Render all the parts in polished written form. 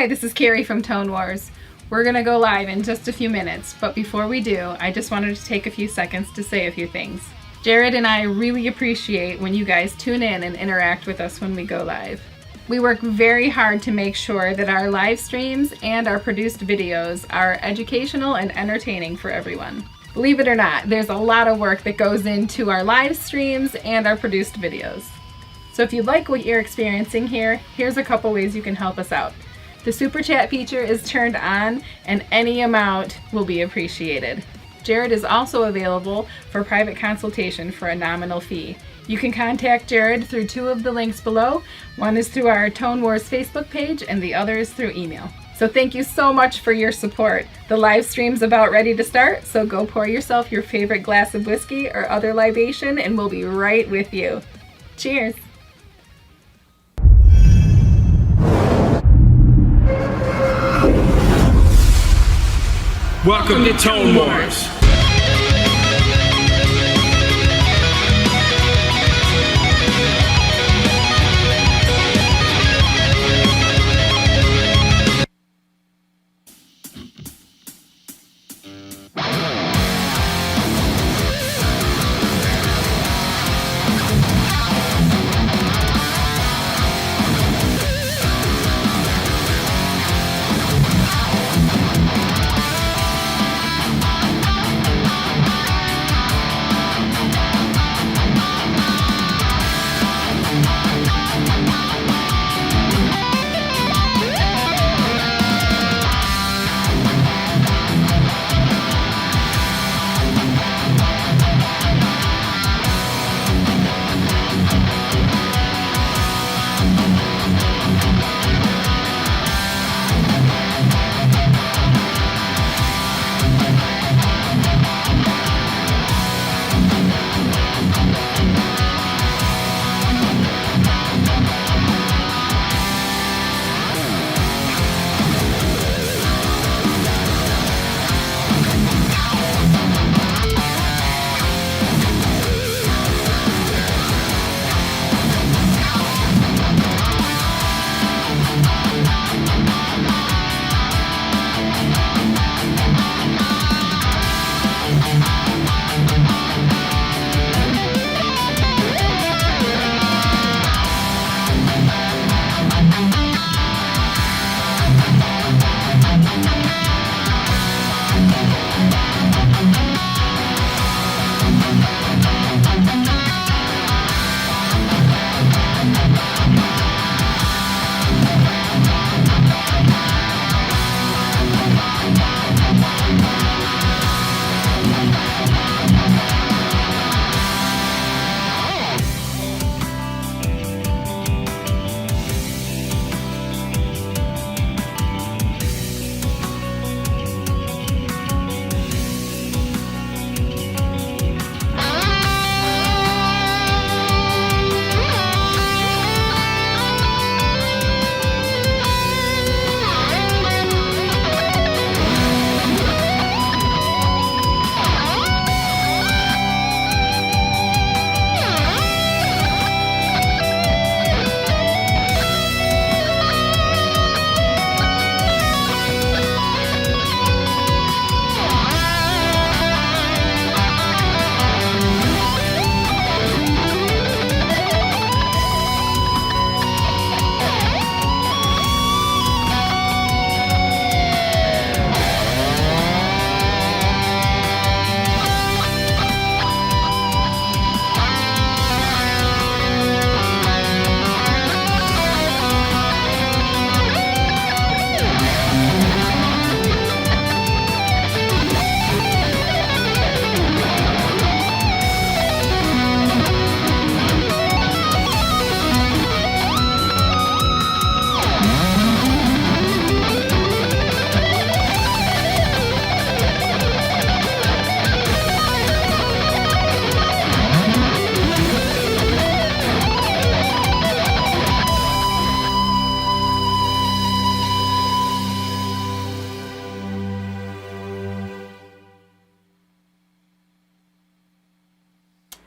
Hi, this is Carrie from Tone Wars. We're gonna go live in just a few minutes, but before we do, I just wanted to take a few seconds to say a few things. Jared and I really appreciate when you guys tune in and interact with us when we go live. We work very hard to make sure that our live streams and our produced videos are educational and entertaining for everyone. Believe it or not, there's a lot of work that goes into our live streams and our produced videos. So if you like what you're experiencing here, here's a couple ways you can help us out. The super chat feature is turned on and any amount will be appreciated. Jared is also available for private consultation for a nominal fee. You can contact Jared through two of the links below. One is through our Tone Wars Facebook page and the other is through email. So thank you so much for your support. The live stream's about ready to start, so go pour yourself your favorite glass of whiskey or other libation and we'll be right with you. Cheers! Welcome to Tone Wars.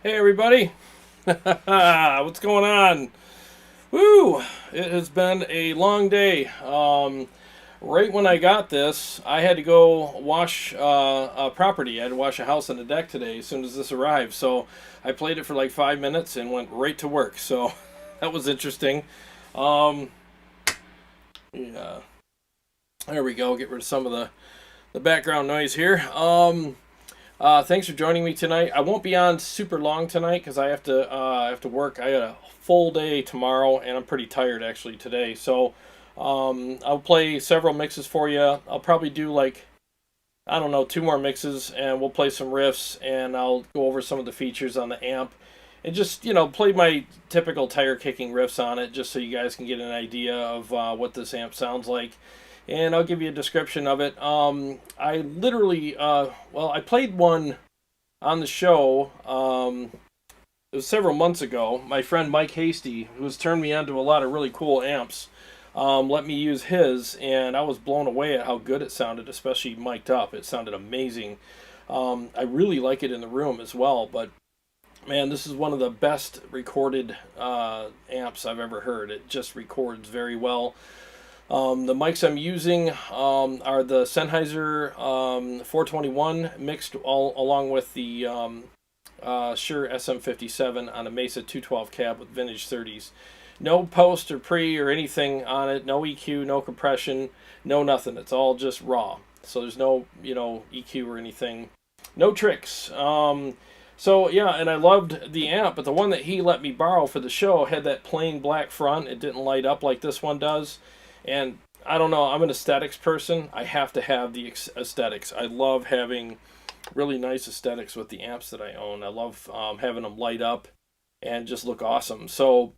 Hey everybody, what's going on? Woo! It has been a long day. right when I got this, I had to go wash a property. I had to wash a house on the deck today as soon as this arrived. So I played it for like 5 minutes and went right to work. So that was interesting. Yeah, there we go. Get rid of some of the background noise here. Thanks for joining me tonight. I won't be on super long tonight because I have to work. I got a full day tomorrow, and I'm pretty tired actually today. So I'll play several mixes for you. I'll probably do like, I don't know, 2 more mixes, and we'll play some riffs, and I'll go over some of the features on the amp, and just, you know, play my typical tire kicking riffs on it, just so you guys can get an idea of what this amp sounds like. And I'll give you a description of it. I literally, well, I played one on the show. It was several months ago. My friend Mike Hasty, who's turned me on to a lot of really cool amps, let me use his, and I was blown away at how good it sounded, especially mic'd up. It sounded amazing. I really like it in the room as well, but man, this is one of the best recorded amps I've ever heard. It just records very well. The mics I'm using are the Sennheiser 421 mixed along with the Shure SM57 on a Mesa 212 cab with vintage 30s. No post or pre or anything on it, no EQ, no compression, no nothing. It's all just raw. So there's no, you know, EQ or anything. No tricks. So yeah, and I loved the amp, but the one that he let me borrow for the show had that plain black front. It didn't light up like this one does. And I don't know, I'm an aesthetics person. I have to have the aesthetics. I love having really nice aesthetics with the amps that I own. I love having them light up and just look awesome. So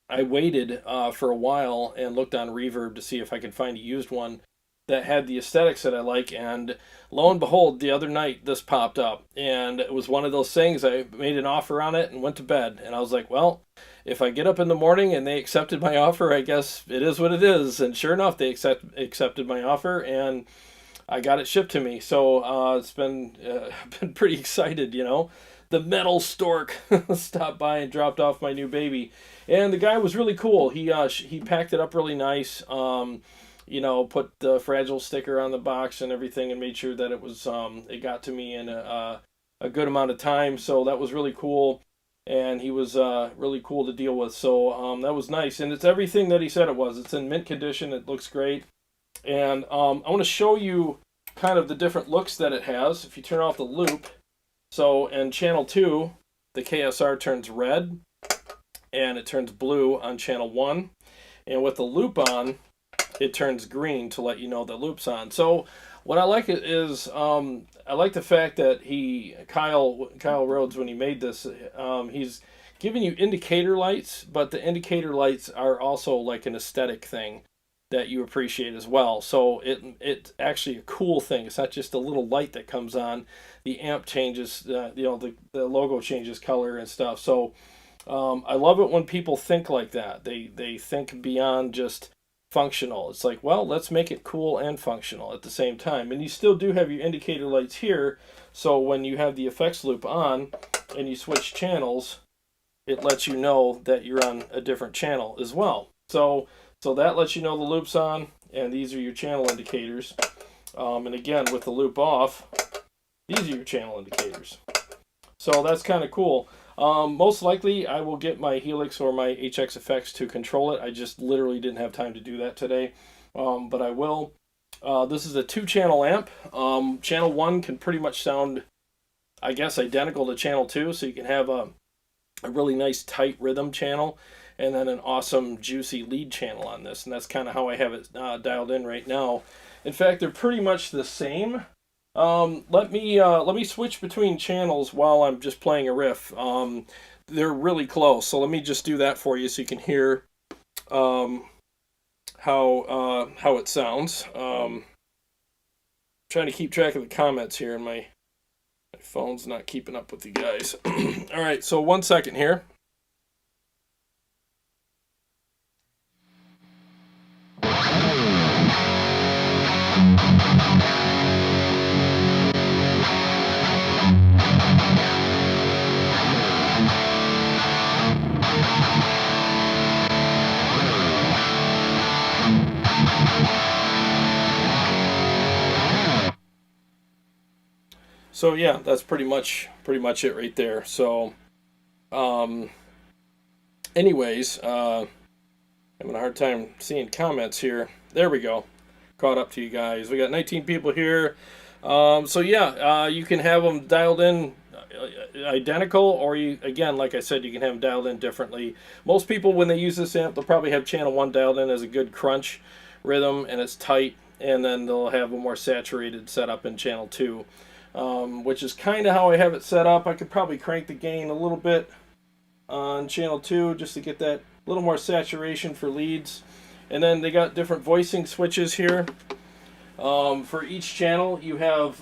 I waited for a while and looked on Reverb to see if I could find a used one that had the aesthetics that I like, and lo and behold, the other night this popped up, and it was one of those things. I made an offer on it and went to bed, and I was like, well, if I get up in the morning and they accepted my offer, I guess it is what it is. And sure enough, they accepted my offer, and I got it shipped to me. So it's been pretty excited, you know. The metal stork stopped by and dropped off my new baby, and the guy was really cool. He packed it up really nice. You know, put the Fragile sticker on the box and everything, and made sure that it was it got to me in a good amount of time. So that was really cool, and he was really cool to deal with. So that was nice, and it's everything that he said it was. It's in mint condition. It looks great, and I want to show you kind of the different looks that it has. If you turn off the loop, so in channel 2, the KSR turns red, and it turns blue on channel 1, and with the loop on, it turns green to let you know the loop's on. So what I like is I like the fact that Kyle Rhodes, when he made this, he's giving you indicator lights, but the indicator lights are also like an aesthetic thing that you appreciate as well. So it's actually a cool thing. It's not just a little light that comes on. The amp changes, you know, the logo changes color and stuff. So I love it when people think like that. They think beyond just functional. It's like, well, let's make it cool and functional at the same time. And you still do have your indicator lights here, so when you have the effects loop on and you switch channels, it lets you know that you're on a different channel as well. So that lets you know the loop's on, and these are your channel indicators. And again, with the loop off, these are your channel indicators. So that's kind of cool. Most likely I will get my Helix or my HX Effects to control it. I just literally didn't have time to do that today, but I will. This is a 2-channel amp. Channel 1 can pretty much sound, I guess, identical to channel 2, so you can have a really nice tight rhythm channel and then an awesome juicy lead channel on this, and that's kind of how I have it dialed in right now. In fact, they're pretty much the same. Let me switch between channels while I'm just playing a riff. They're really close, so let me just do that for you so you can hear how it sounds. Trying to keep track of the comments here, and my phone's not keeping up with you guys. All right, so 1 second here. So yeah, that's pretty much it right there. So anyways, having a hard time seeing comments here. There we go. Caught up to you guys. We got 19 people here. So yeah, you can have them dialed in identical, or you, again, like I said, you can have them dialed in differently. Most people, when they use this amp, they'll probably have channel 1 dialed in as a good crunch rhythm, and it's tight, and then they'll have a more saturated setup in channel 2, which is kind of how I have it set up. I could probably crank the gain a little bit on channel 2 just to get that little more saturation for leads. And then they got different voicing switches here. For each channel, you have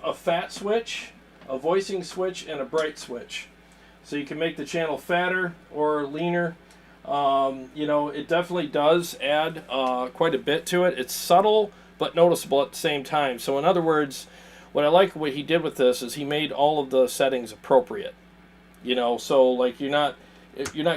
a fat switch, a voicing switch, and a bright switch. So you can make the channel fatter or leaner. You know, it definitely does add quite a bit to it. It's subtle but noticeable at the same time. So in other words, what I like what he did with this is he made all of the settings appropriate. You know, so like you're not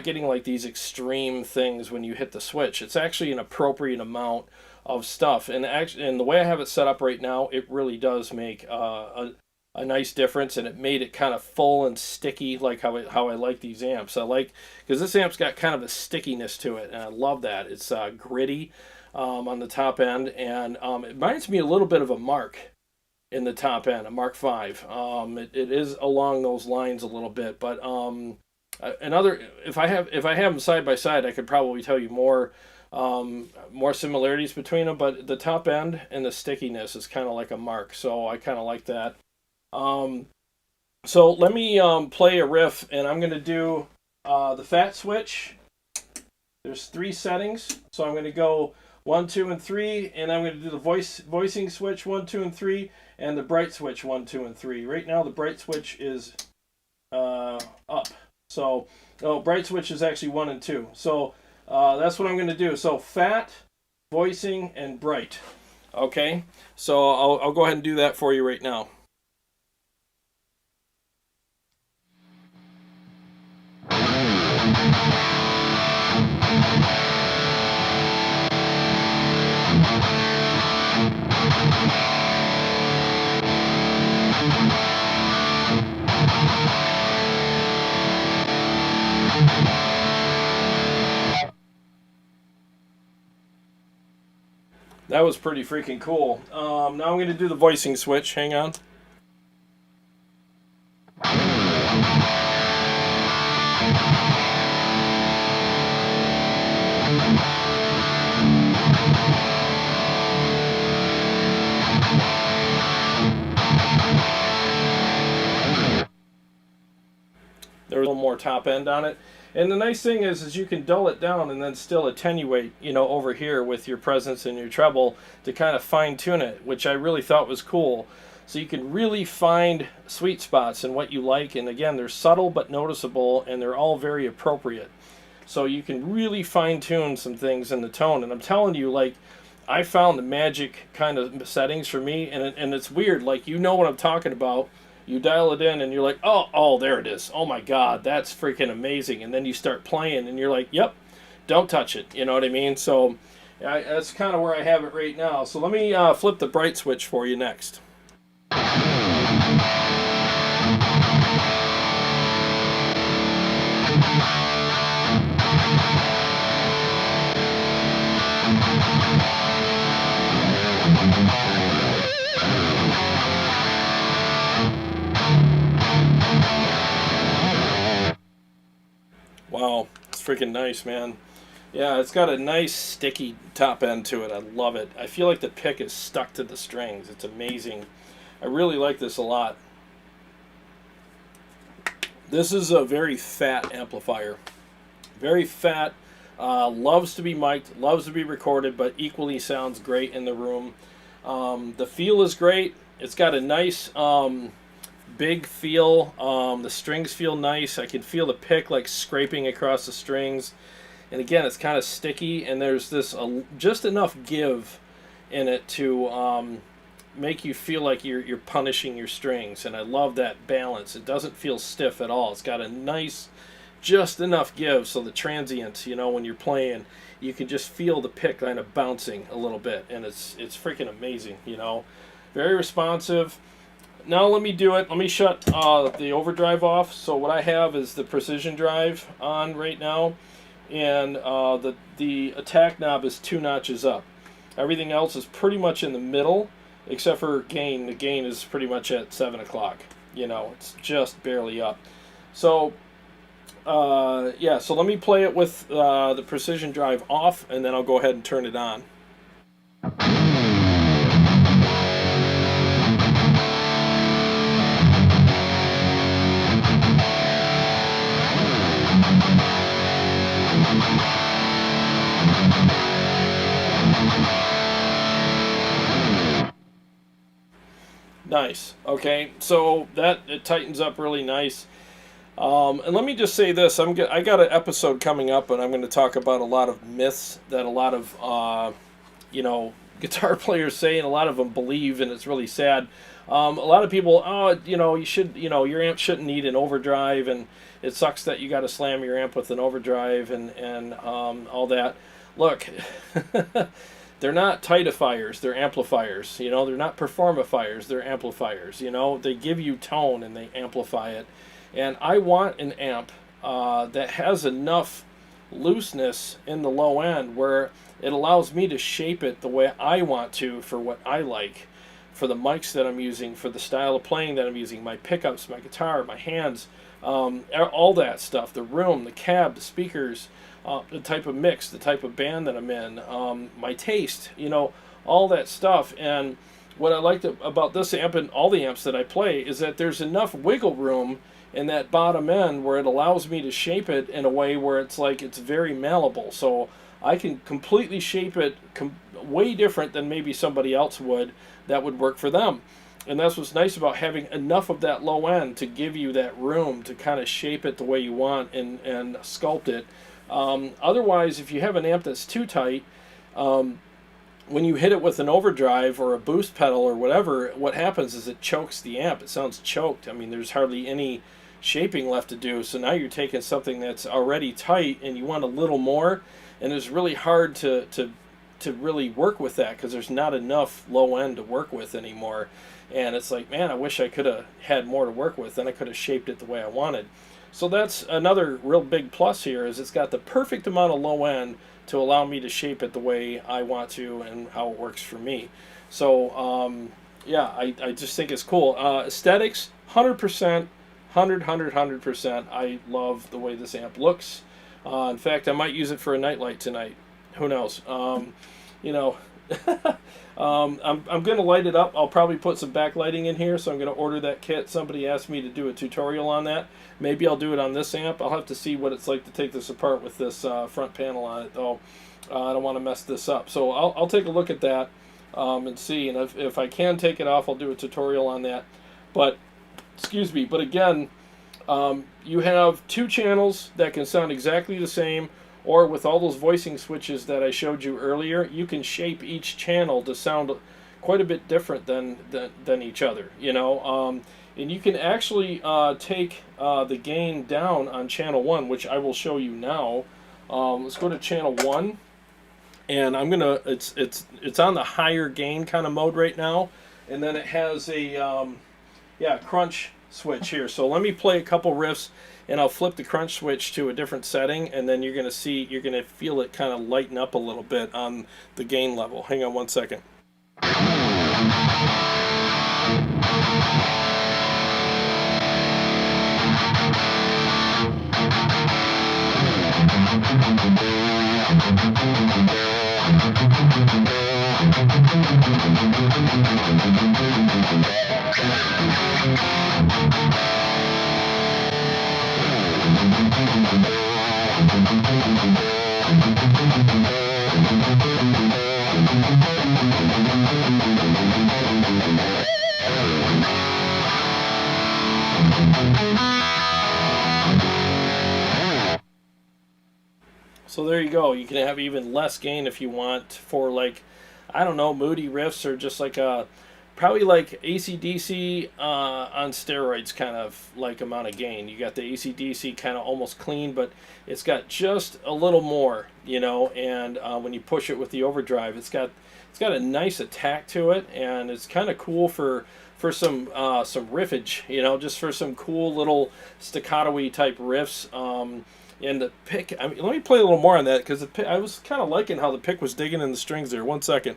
getting like these extreme things when you hit the switch. It's actually an appropriate amount of stuff, and the way I have it set up right now, it really does make a nice difference, and it made it kind of full and sticky, like how I like these amps. I like, because this amp's got kind of a stickiness to it, and I love that. It's gritty on the top end, and it reminds me a little bit of a Mark in the top end, a Mark V. It is along those lines a little bit, but if I have them side by side, I could probably tell you more similarities between them. But the top end and the stickiness is kind of like a Mark, so I kind of like that. So let me play a riff, and I'm going to do the fat switch. There's 3 settings, so I'm going to go 1, 2, and 3, and I'm going to do the voicing switch 1, 2, and 3, and the bright switch 1, 2, and 3. Right now the bright switch is up. So, bright switch is actually 1 and 2. So that's what I'm going to do. So fat, voicing, and bright. Okay, so I'll go ahead and do that for you right now. That was pretty freaking cool. Now I'm going to do the voicing switch. Hang on. There's a little more top end on it. And the nice thing is you can dull it down and then still attenuate, you know, over here with your presence and your treble to kind of fine tune it, which I really thought was cool. So you can really find sweet spots in what you like. And again, they're subtle but noticeable, and they're all very appropriate. So you can really fine tune some things in the tone. And I'm telling you, like, I found the magic kind of settings for me, and it's weird. Like, you know what I'm talking about. You dial it in and you're like, oh, there it is. Oh my God, that's freaking amazing. And then you start playing and you're like, yep, don't touch it. You know what I mean? So that's kind of where I have it right now. So let me flip the bright switch for you next. Wow, it's freaking nice, man. Yeah, it's got a nice sticky top end to it. I love it. I feel like the pick is stuck to the strings. It's amazing. I really like this a lot. This is a very fat amplifier. Very fat. Loves to be mic'd, loves to be recorded, but equally sounds great in the room. The feel is great. It's got a nice big feel. The strings feel nice. I can feel the pick like scraping across the strings. And again, it's kind of sticky, and there's this just enough give in it to make you feel like you're punishing your strings. And I love that balance. It doesn't feel stiff at all. It's got a nice, just enough give, so the transients, you know, when you're playing, you can just feel the pick kind of bouncing a little bit, and it's freaking amazing, you know. very responsive. Now let me do it. Let me shut the overdrive off. So what I have is the precision drive on right now, and the attack knob is 2 notches up. Everything else is pretty much in the middle, except for gain. The gain is pretty much at 7 o'clock. You know, it's just barely up. So yeah, so let me play it with the precision drive off, and then I'll go ahead and turn it on. Nice. Okay, so that it tightens up really nice. And let me just say this: I got an episode coming up, and I'm going to talk about a lot of myths that a lot of you know, guitar players say, and a lot of them believe, and it's really sad. A lot of people, oh, you know, your amp shouldn't need an overdrive, and it sucks that you got to slam your amp with an overdrive, and all that. Look, they're not tightifiers, they're amplifiers. You know, they're not performifiers, they're amplifiers. You know, they give you tone and they amplify it. And I want an amp that has enough looseness in the low end where it allows me to shape it the way I want to for what I like, for the mics that I'm using, for the style of playing that I'm using, my pickups, my guitar, my hands, all that stuff, the room, the cab, the speakers, the type of mix, the type of band that I'm in, my taste, you know, all that stuff. And what I liked about this amp and all the amps that I play is that there's enough wiggle room in that bottom end where it allows me to shape it in a way where it's like it's very malleable. So I can completely shape it way different than maybe somebody else would that would work for them. And that's what's nice about having enough of that low end to give you that room to kind of shape it the way you want and sculpt it. Otherwise, if you have an amp that's too tight, when you hit it with an overdrive or a boost pedal or whatever, what happens is it chokes the amp. It sounds choked. I mean, there's hardly any shaping left to do. So now you're taking something that's already tight and you want a little more, and it's really hard to really work with that because there's not enough low end to work with anymore. And it's like, man, I wish I could have had more to work with, and I could have shaped it the way I wanted. So that's another real big plus here, is it's got the perfect amount of low end to allow me to shape it the way I want to and how it works for me. So yeah, I just think it's cool. Aesthetics, 100%, 100%. I love the way this amp looks. In fact, I might use it for a nightlight tonight. Who knows? You know, I'm going to light it up. I'll probably put some backlighting in here, so I'm going to order that kit. Somebody asked me to do a tutorial on that. Maybe I'll do it on this amp. I'll have to see what it's like to take this apart with this front panel on it, though. I don't want to mess this up. So I'll take a look at that and see. And if I can take it off, I'll do a tutorial on that. But, excuse me, but again, you have 2 channels that can sound exactly the same, or with all those voicing switches that I showed you earlier, you can shape each channel to sound quite a bit different than each other, you know. And you can actually take the gain down on channel 1, which I will show you now. Let's go to channel 1, and I'm gonna. It's on the higher gain kind of mode right now, and then it has a yeah, crunch switch here. So let me play a couple riffs, and I'll flip the crunch switch to a different setting, and then you're gonna feel it kind of lighten up a little bit on the gain level. Hang on one second. So there you go. You can have even less gain if you want for, like, I don't know, moody riffs or just like a probably like AC/DC on steroids, kind of like amount of gain. You got the AC/DC kind of almost clean, but it's got just a little more, you know. And when you push it with the overdrive, it's got a nice attack to it, and it's kind of cool for some riffage, you know, just for some cool little staccato-y type riffs. And the pick, I mean, let me play a little more on that, because I was kind of liking how the pick was digging in the strings there. 1 second.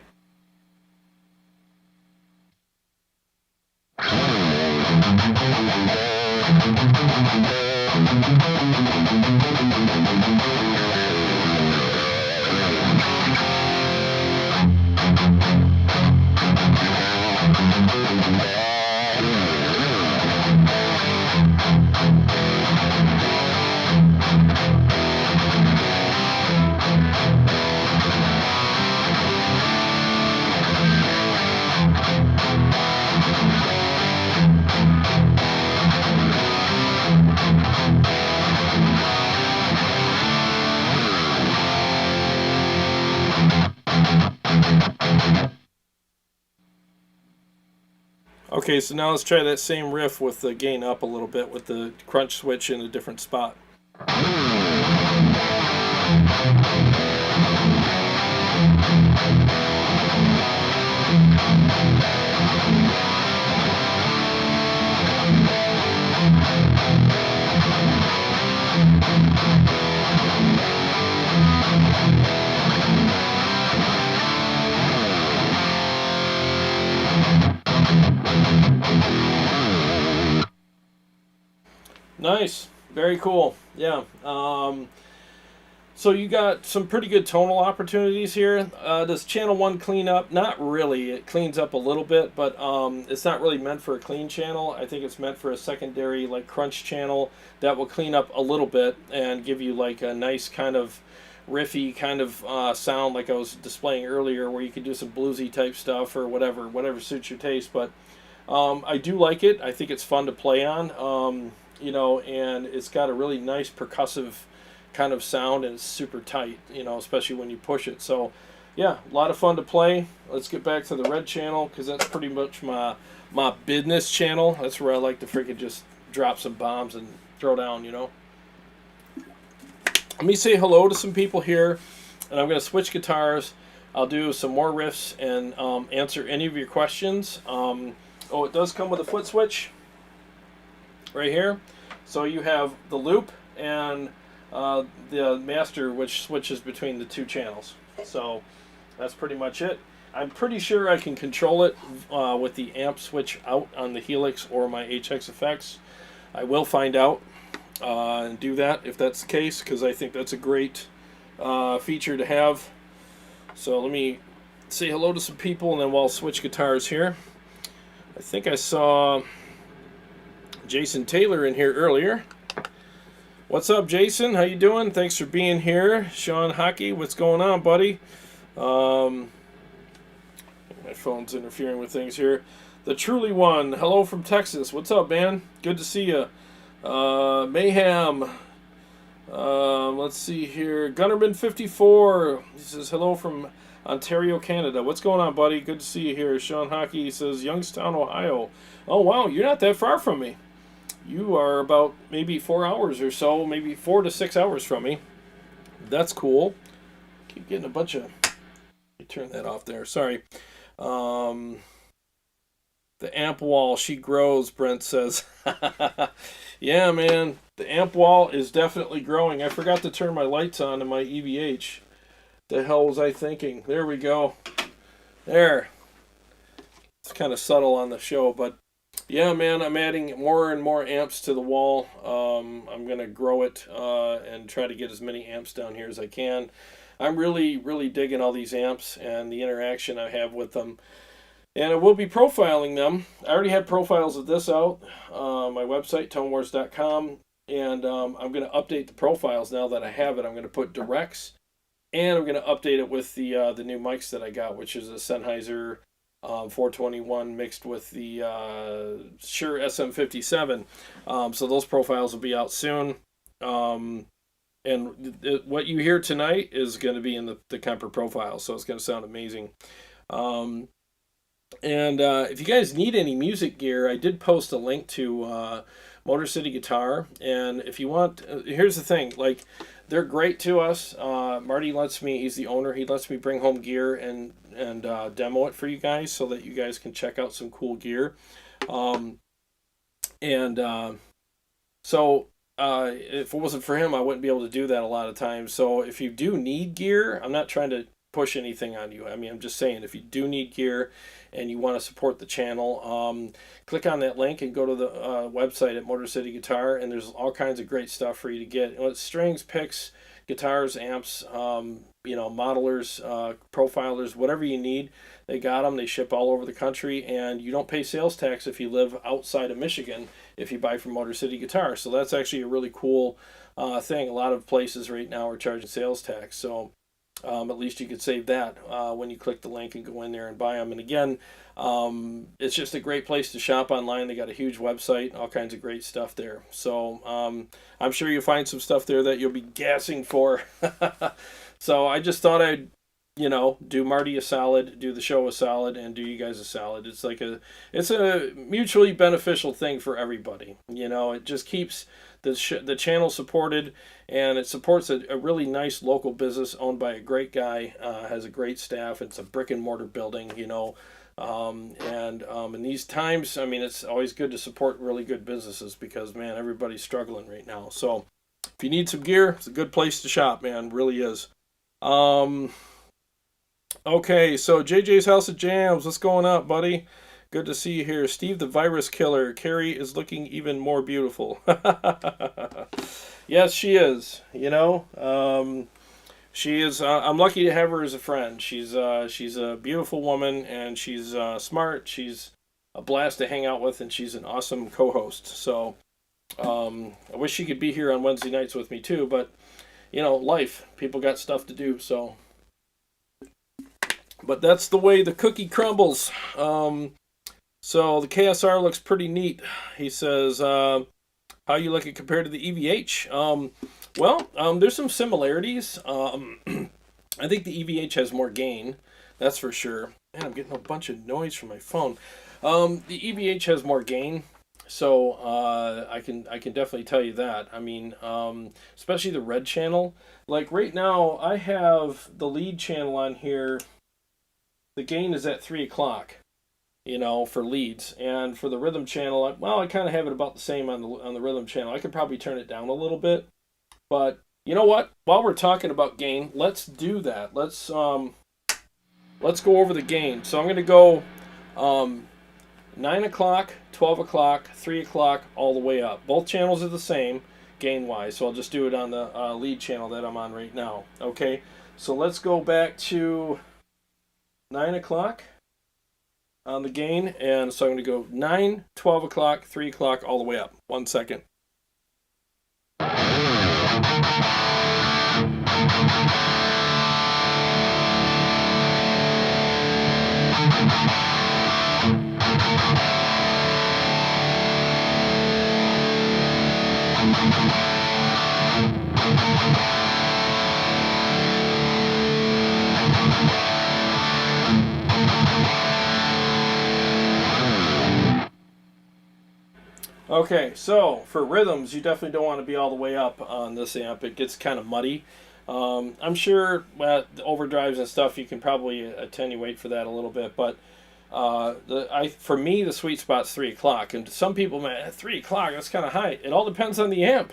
Okay, so now let's try that same riff with the gain up a little bit with the crunch switch in a different spot. Nice, very cool. Yeah. So you got some pretty good tonal opportunities here. Does channel 1 clean up? Not really. It cleans up a little bit, but it's not really meant for a clean channel. I think it's meant for a secondary, like, crunch channel that will clean up a little bit and give you like a nice kind of riffy kind of sound, like I was displaying earlier, where you could do some bluesy type stuff or whatever suits your taste. But I do like it. I think it's fun to play on. You know, and it's got a really nice percussive kind of sound, and it's super tight, you know, especially when you push it. So yeah, a lot of fun to play. Let's get back to the red channel, because that's pretty much my business channel. That's where I like to freaking just drop some bombs and throw down, you know. Let me say hello to some people here, and I'm going to switch guitars. I'll do some more riffs and answer any of your questions. Oh, it does come with a foot switch right here. So you have the loop and the master, which switches between the two channels. So that's pretty much it. I'm pretty sure I can control it with the amp switch out on the Helix or my HX effects. I will find out and do that if that's the case, because I think that's a great feature to have. So let me say hello to some people, and then we'll switch guitars here. I think I saw Jason Taylor in here earlier. What's up, Jason? How you doing? Thanks for being here. Sean Hockey, what's going on, buddy? My phone's interfering with things here. The Truly One, hello from Texas. What's up, man? Good to see you. Mayhem. Let's see here. Gunnerman54. He says hello from Ontario, Canada. What's going on, buddy? Good to see you here. Sean Hockey says Youngstown, Ohio. Oh, wow. You're not that far from me. You are about maybe 4 hours or so, maybe 4 to 6 hours from me. That's cool. Keep getting a bunch of... Let me turn that off there. Sorry. The amp wall, she grows, Brent says. Yeah, man. The amp wall is definitely growing. I forgot to turn my lights on in my EVH. The hell was I thinking? There we go. There. It's kind of subtle on the show, but yeah, man, I'm adding more and more amps to the wall. I'm going to grow it and try to get as many amps down here as I can. I'm really, really digging all these amps and the interaction I have with them. And I will be profiling them. I already had profiles of this out, my website, tonewars.com. And I'm going to update the profiles now that I have it. I'm going to put directs, and I'm going to update it with the new mics that I got, which is a Sennheiser 421 mixed with the Shure SM57. So those profiles will be out soon. And what you hear tonight is going to be in the Kemper profile, so it's going to sound amazing. And if you guys need any music gear, I did post a link to Motor City Guitar. And if you want, here's the thing, like, they're great to us. Marty lets me, he's the owner, he lets me bring home gear and demo it for you guys so that you guys can check out some cool gear. Um, and so if it wasn't for him, I wouldn't be able to do that a lot of times. So if you do need gear, I'm not trying to push anything on you. I mean, I'm just saying, if you do need gear and you want to support the channel, click on that link and go to the website at Motor City Guitar, and there's all kinds of great stuff for you to get. It's strings, picks, guitars, amps, modelers, profilers, whatever you need. They got them. They ship all over the country, and you don't pay sales tax if you live outside of Michigan if you buy from Motor City Guitar. So that's actually a really cool thing. A lot of places right now are charging sales tax, so at least you could save that when you click the link and go in there and buy them. And again, it's just a great place to shop online. They got a huge website, all kinds of great stuff there. So I'm sure you'll find some stuff there that you'll be gassing for. So I just thought I'd, do Marty a solid, do the show a solid, and do you guys a solid. It's a mutually beneficial thing for everybody. It just keeps the channel supported, and it supports a really nice local business owned by a great guy, has a great staff. It's a brick and mortar building, in these times, I mean, it's always good to support really good businesses because, man, everybody's struggling right now. So if you need some gear, it's a good place to shop, man, really is. Okay, so JJ's House of Jams, what's going up, buddy? Good to see you here. Steve the Virus Killer. Carrie is looking even more beautiful. Yes, she is. She is. I'm lucky to have her as a friend. She's a beautiful woman, and she's smart. She's a blast to hang out with, and she's an awesome co-host. So I wish she could be here on Wednesday nights with me too, but life. People got stuff to do. But that's the way the cookie crumbles. So the KSR looks pretty neat. He says, how you like it compared to the EVH? There's some similarities. I think the EVH has more gain. That's for sure. Man, I'm getting a bunch of noise from my phone. The EVH has more gain. So I can definitely tell you that. I mean, especially the red channel. Like right now, I have the lead channel on here. The gain is at 3 o'clock, for leads, and for the rhythm channel, I kind of have it about the same on the rhythm channel. I could probably turn it down a little bit, but you know what? While we're talking about gain, let's do that. Let's go over the gain. So I'm going to go 9 o'clock, 12 o'clock, 3 o'clock, all the way up. Both channels are the same gain-wise, so I'll just do it on the lead channel that I'm on right now. Okay, so let's go back to 9 o'clock on the gain, and so I'm going to go 9, 12 o'clock, 3 o'clock, all the way up. 1 second. Okay, so for rhythms, you definitely don't want to be all the way up on this amp. It gets kind of muddy. I'm sure the overdrives and stuff, you can probably attenuate for that a little bit, but for me, the sweet spot's 3 o'clock. And some people, man, 3 o'clock, that's kind of high. It all depends on the amp.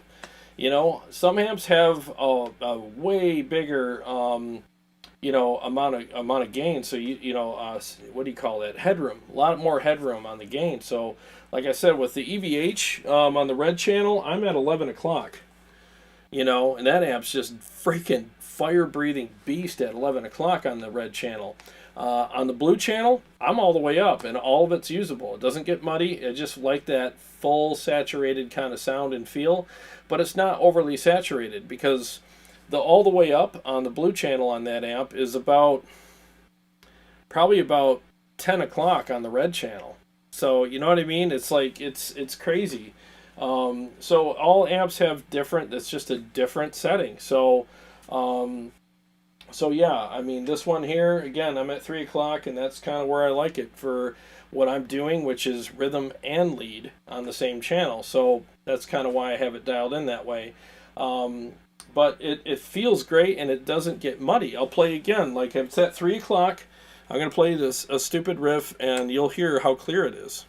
Some amps have a way bigger amount of gain. So what do you call that? Headroom. A lot more headroom on the gain. So like I said, with the EVH on the red channel, I'm at 11 o'clock. And that amp's just freaking fire-breathing beast at 11 o'clock on the red channel. On the blue channel, I'm all the way up, and all of it's usable. It doesn't get muddy. It's just like that full saturated kind of sound and feel, but it's not overly saturated because the all the way up on the blue channel on that amp is probably about 10 o'clock on the red channel. So you know what I mean? It's like it's crazy. So all amps have different. It's just a different setting. So So yeah, I mean, this one here, again, I'm at 3 o'clock, and that's kind of where I like it for what I'm doing, which is rhythm and lead on the same channel. So that's kind of why I have it dialed in that way. Um, but it feels great, and it doesn't get muddy. I'll play again, like it's at 3 o'clock. I'm going to play this a stupid riff, and you'll hear how clear it is.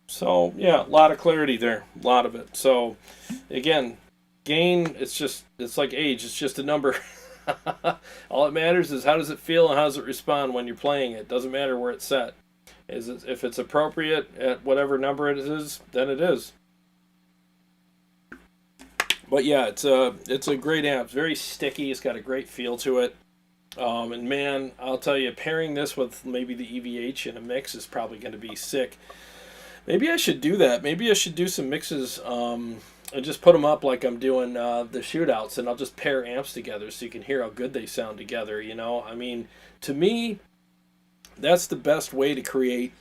So yeah, a lot of clarity there, a lot of it. So again, gain, it's like age, it's just a number. All that matters is how does it feel and how does it respond when you're playing it. Doesn't matter where it's set. If it's appropriate at whatever number it is, then it is. But yeah, it's a great amp. It's very sticky. It's got a great feel to it. And man, I'll tell you, pairing this with maybe the EVH in a mix is probably going to be sick. Maybe I should do that. Maybe I should do some mixes and just put them up like I'm doing the shootouts, and I'll just pair amps together so you can hear how good they sound together. You know, I mean, to me, that's the best way to create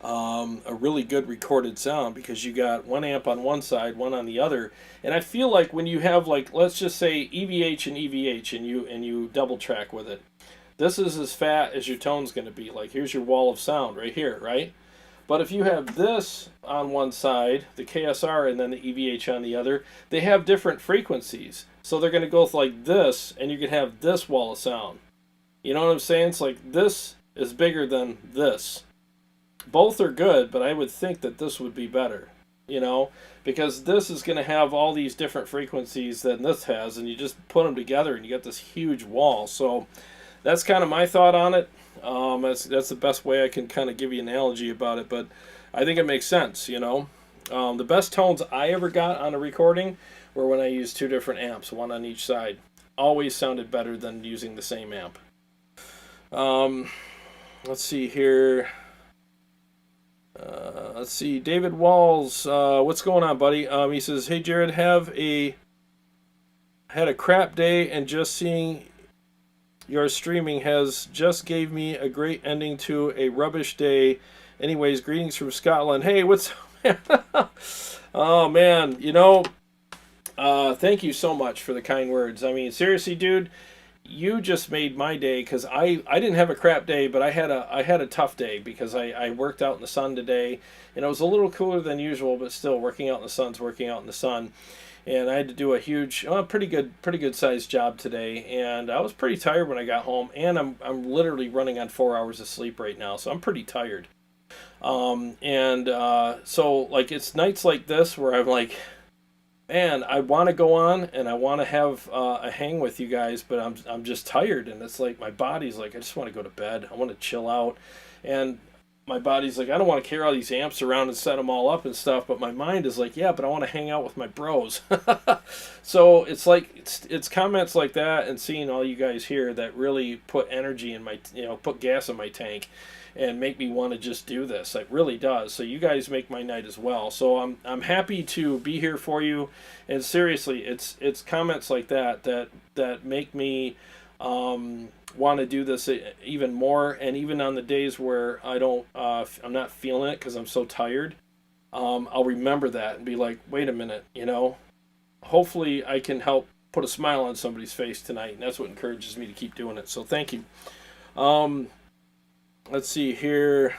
a really good recorded sound, because you got one amp on one side, one on the other. And I feel like when you have, like, let's just say EVH and EVH, and you double track with it, this is as fat as your tone's going to be. Like, here's your wall of sound right here, right? But if you have this on one side, the KSR, and then the EVH on the other, they have different frequencies. So they're going to go like this, and you can have this wall of sound. You know what I'm saying? It's like this is bigger than this. Both are good, but I would think that this would be better, you know, because this is going to have all these different frequencies that this has, and you just put them together and you get this huge wall. So that's kind of my thought on it. That's the best way I can kind of give you an analogy about it, but I think it makes sense, you know. The best tones I ever got on a recording were when I used two different amps, one on each side. Always sounded better than using the same amp. Let's see here. Let's see, David Walls, what's going on, buddy? He says, hey Jared, had a crap day, and just seeing your streaming has just gave me a great ending to a rubbish day. Anyways, greetings from Scotland. Hey, what's oh man, you know, thank you so much for the kind words. I mean, seriously, dude, you just made my day, because I didn't have a crap day, but I had a tough day because I worked out in the sun today, and it was a little cooler than usual, but still, working out in the sun's working out in the sun. And I had to do a huge, pretty good sized job today, and I was pretty tired when I got home, and I'm literally running on 4 hours of sleep right now, so I'm pretty tired. So like, it's nights like this where I'm like, man, I want to go on and I want to have a hang with you guys, but I'm just tired, and it's like my body's like, I just want to go to bed. I want to chill out, and my body's like, I don't want to carry all these amps around and set them all up and stuff, but my mind is like, yeah, but I want to hang out with my bros. So it's like, it's comments like that and seeing all you guys here that really put energy in my, put gas in my tank and make me want to just do this. It really does. So you guys make my night as well. So I'm happy to be here for you. And seriously, it's comments like that make me want to do this even more. And even on the days where I'm not feeling it because I'm so tired, I'll remember that and be like, wait a minute, hopefully I can help put a smile on somebody's face tonight, and that's what encourages me to keep doing it. So thank you. Let's see here.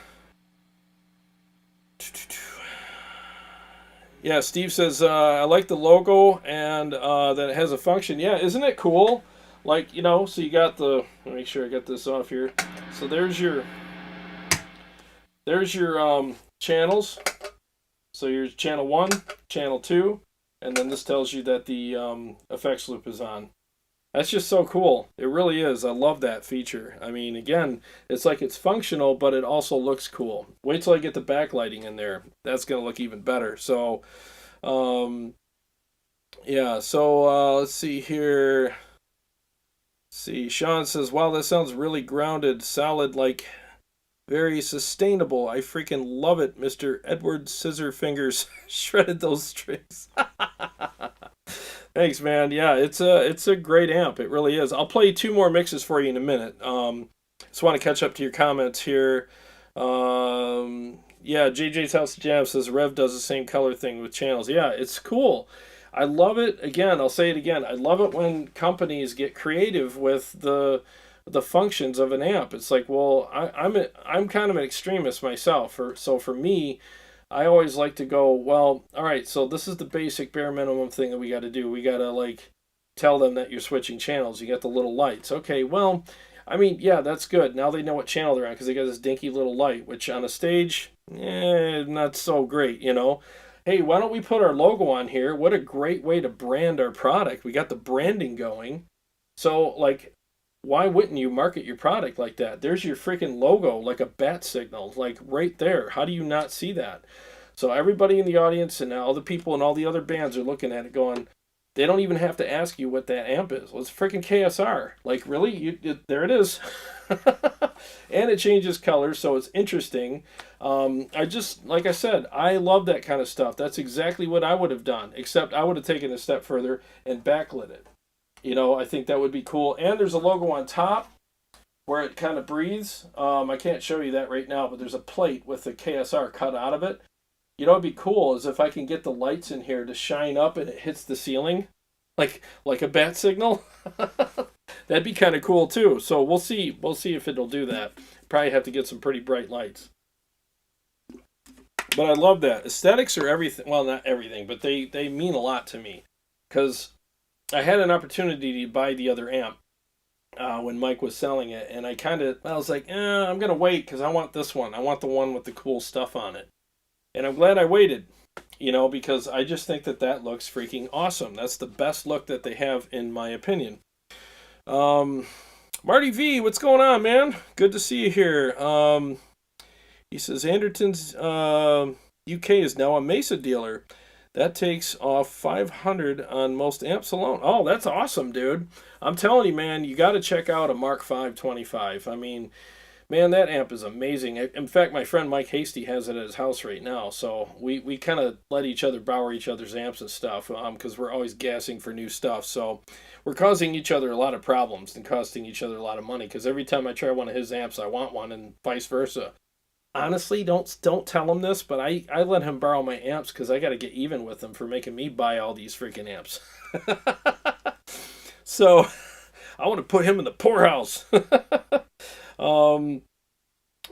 Yeah, Steve says, I like the logo and that it has a function. Yeah, isn't it cool? Like, so you got let me make sure I got this off here. So there's your channels. So here's channel 1, channel 2, and then this tells you that the effects loop is on. That's just so cool. It really is. I love that feature. I mean, again, it's like it's functional, but it also looks cool. Wait till I get the backlighting in there. That's going to look even better. So, yeah, so let's see here. See, Sean says, wow, that sounds really grounded, solid, like very sustainable. I freaking love it. Mr. Edward Scissor Fingers shredded those strings. Thanks, man. Yeah, it's a great amp. It really is. I'll play 2 more mixes for you in a minute. Just want to catch up to your comments here. Yeah, JJ's House of Jam says Rev does the same color thing with channels. Yeah, it's cool. I love it. Again, I'll say it again. I love it when companies get creative with the functions of an amp. It's like, well, I'm kind of an extremist myself. So for me, I always like to go, well, all right, so this is the basic bare minimum thing that we got to do. We got to like tell them that you're switching channels. You got the little lights. Okay, well, I mean, yeah, that's good. Now they know what channel they're on because they got this dinky little light, which on a stage, not so great, you know. Hey, why don't we put our logo on here? What a great way to brand our product. We got the branding going. So, like, why wouldn't you market your product like that? There's your freaking logo, like a bat signal, like right there. How do you not see that? So everybody in the audience and all the people and all the other bands are looking at it going, they don't even have to ask you what that amp is. Well, it's freaking KSR. Like, really? There it is. And it changes colors, so it's interesting. I just, like I said, I love that kind of stuff. That's exactly what I would have done, except I would have taken it a step further and backlit it. You know, I think that would be cool. And there's a logo on top where it kind of breathes. I can't show you that right now, but there's a plate with the KSR cut out of it. You know, what'd be cool is if I can get the lights in here to shine up and it hits the ceiling, like a bat signal. That'd be kind of cool too. So we'll see. We'll see if it'll do that. Probably have to get some pretty bright lights. But I love that. Aesthetics are everything. Well, not everything, but they mean a lot to me. Because I had an opportunity to buy the other amp when Mike was selling it. And I was like, I'm going to wait because I want this one. I want the one with the cool stuff on it. And I'm glad I waited. You know, because I just think that looks freaking awesome. That's the best look that they have, in my opinion. Marty V, what's going on, man? Good to see you here. He says Anderton's UK is now a Mesa dealer. That takes off $500 on most amps alone. Oh, that's awesome, dude. I'm telling you, man, you got to check out a Mark V 25. I mean, man, that amp is amazing. In fact, my friend Mike Hasty has it at his house right now. So we kind of let each other borrow each other's amps and stuff because we're always gassing for new stuff. So we're causing each other a lot of problems and costing each other a lot of money because every time I try one of his amps, I want one and vice versa. Honestly, don't tell him this, but I let him borrow my amps because I got to get even with him for making me buy all these freaking amps. So I want to put him in the poorhouse.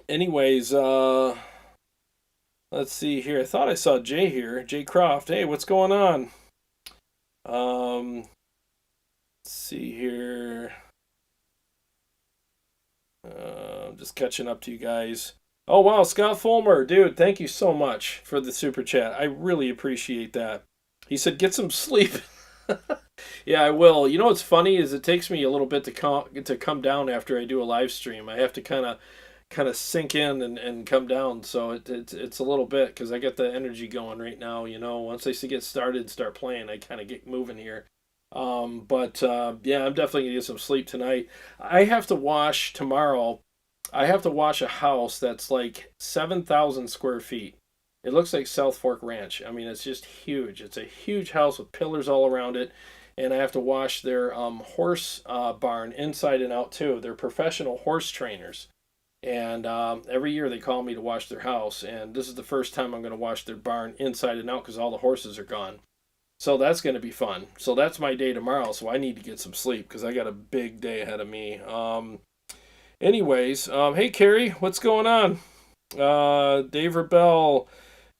Anyways, let's see here. I thought I saw Jay here. Jay Croft. Hey, what's going on? Let's see here. I'm just catching up to you guys. Oh, wow, Scott Fulmer. Dude, thank you so much for the super chat. I really appreciate that. He said, get some sleep. Yeah, I will. You know what's funny is it takes me a little bit to come down after I do a live stream. I have to kind of sink in and come down. So it's a little bit because I get the energy going right now. You know, once I get started and start playing, I kind of get moving here. Yeah, I'm definitely gonna get some sleep tonight. I have to wash tomorrow. I have to wash a house that's like 7,000 square feet. It looks like South Fork Ranch. I mean, it's just huge. It's a huge house with pillars all around it. And I have to wash their horse barn inside and out too. They're professional horse trainers. And every year they call me to wash their house. And this is the first time I'm going to wash their barn inside and out because all the horses are gone. So that's going to be fun. So that's my day tomorrow. So I need to get some sleep because I got a big day ahead of me. Anyways, hey, Carrie, what's going on? Dave Rebell.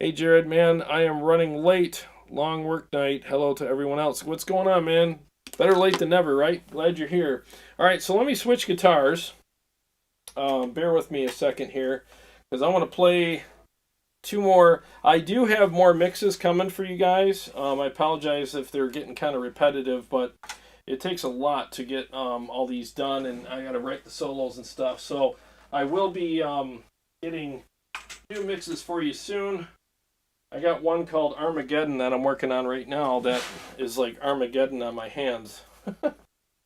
Hey, Jared, man, I am running late. Long work night. Hello to everyone else. What's going on, man? Better late than never, right? Glad you're here. All right, so let me switch guitars. Bear with me a second here because I want to play two more. I do have more mixes coming for you guys. I apologize if they're getting kind of repetitive, but it takes a lot to get all these done, and I got to write the solos and stuff. So I will be getting new mixes for you soon. I got one called Armageddon that I'm working on right now that is like Armageddon on my hands.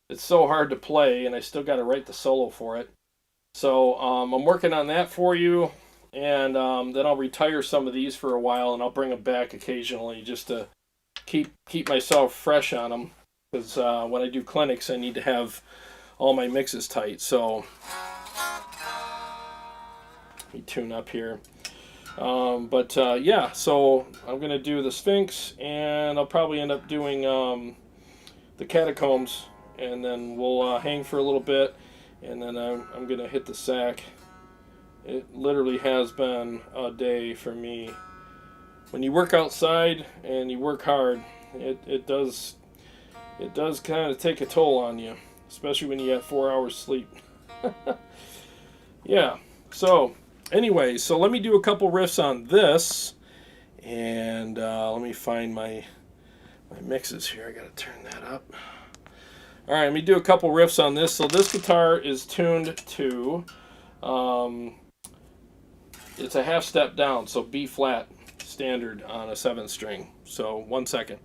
It's so hard to play, and I still got to write the solo for it. So I'm working on that for you, and then I'll retire some of these for a while, and I'll bring them back occasionally just to keep myself fresh on them. Because when I do clinics, I need to have all my mixes tight. So let me tune up here. Yeah, so I'm going to do the Sphinx, and I'll probably end up doing the Catacombs, and then we'll hang for a little bit, and then I'm going to hit the sack. It literally has been a day for me. When you work outside and you work hard, it does kind of take a toll on you, especially when you have 4 hours sleep. Yeah, so anyway, so let me do a couple riffs on this, and let me find my mixes here. I gotta turn that up. All right, let me do a couple riffs on this. So this guitar is tuned to, it's a half step down, so B flat standard on a 7th string. So 1 second.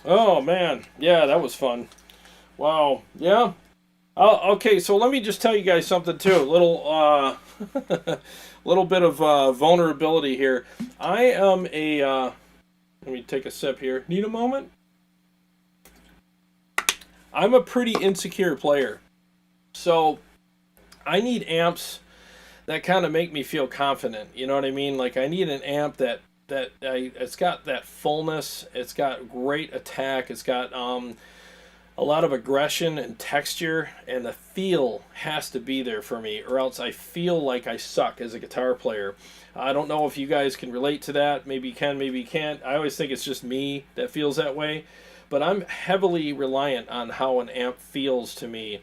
Oh man, yeah, that was fun. Wow, yeah. Okay, so let me just tell you guys something too. A little, little bit of vulnerability here. I am a. Let me take a sip here. Need a moment? I'm a pretty insecure player, so I need amps that kind of make me feel confident. You know what I mean? Like I need an amp that it's got that fullness. It's got great attack. It's got a lot of aggression and texture, and the feel has to be there for me, or else I feel like I suck as a guitar player. I don't know if you guys can relate to that. Maybe you can, maybe you can't. I always think it's just me that feels that way, but I'm heavily reliant on how an amp feels to me.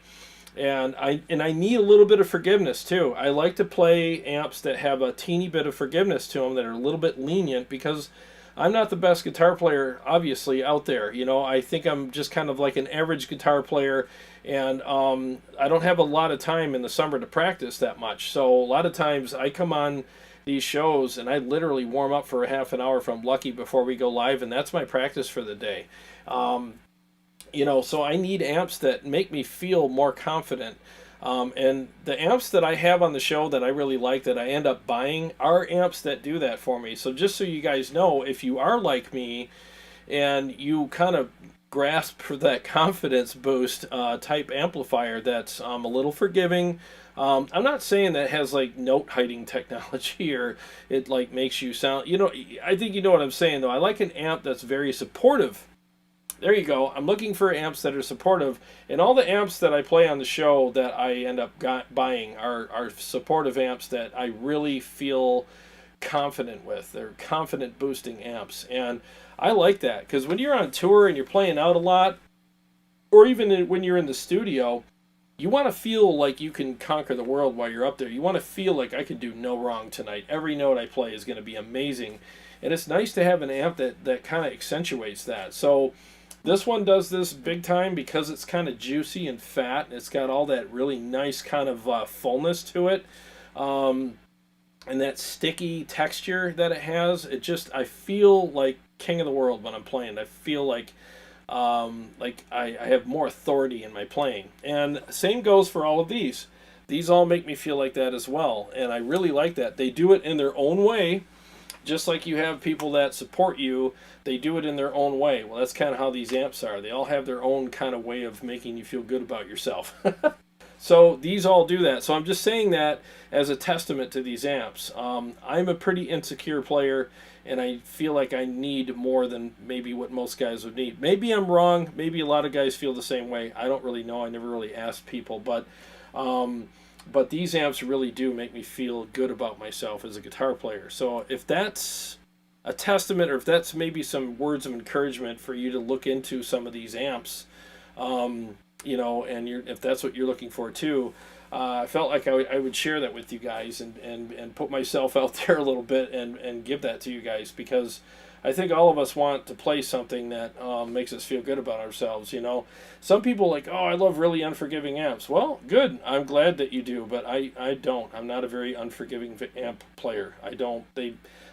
And I need a little bit of forgiveness too. I like to play amps that have a teeny bit of forgiveness to them, that are a little bit lenient, because I'm not the best guitar player, obviously, out there. You know, I think I'm just kind of like an average guitar player, and I don't have a lot of time in the summer to practice that much. So a lot of times I come on these shows and I literally warm up for a half an hour if I'm lucky before we go live, and that's my practice for the day. You know, so I need amps that make me feel more confident. And the amps that I have on the show that I really like, that I end up buying, are amps that do that for me. So just so you guys know, if you are like me and you kind of grasp for that confidence boost type amplifier that's a little forgiving, I'm not saying that it has like note hiding technology or it like makes you sound, you know, I think you know what I'm saying though. I like an amp that's very supportive. There you go. I'm looking for amps that are supportive, and all the amps that I play on the show that I end up buying are supportive amps that I really feel confident with. They're confident boosting amps, and I like that, because when you're on tour and you're playing out a lot, or even when you're in the studio, you want to feel like you can conquer the world while you're up there. You want to feel like I can do no wrong tonight. Every note I play is going to be amazing. And it's nice to have an amp that kind of accentuates that. So this one does this big time because it's kind of juicy and fat. And it's got all that really nice kind of fullness to it. And that sticky texture that it has. I feel like king of the world when I'm playing. I feel like I have more authority in my playing. And same goes for all of these. These all make me feel like that as well. And I really like that. They do it in their own way. Just like you have people that support you, they do it in their own way. Well, that's kind of how these amps are. They all have their own kind of way of making you feel good about yourself. So these all do that. So I'm just saying that as a testament to these amps. I'm a pretty insecure player, and I feel like I need more than maybe what most guys would need. Maybe I'm wrong. Maybe a lot of guys feel the same way. I don't really know. I never really asked people. But these amps really do make me feel good about myself as a guitar player. So if that's a testament, or if that's maybe some words of encouragement for you to look into some of these amps, you know, and if that's what you're looking for too, I felt like I would share that with you guys and put myself out there a little bit and give that to you guys, because I think all of us want to play something that makes us feel good about ourselves. You know, some people like, oh, I love really unforgiving amps. Well, good. I'm glad that you do, but I don't. I'm not a very unforgiving amp player. I don't.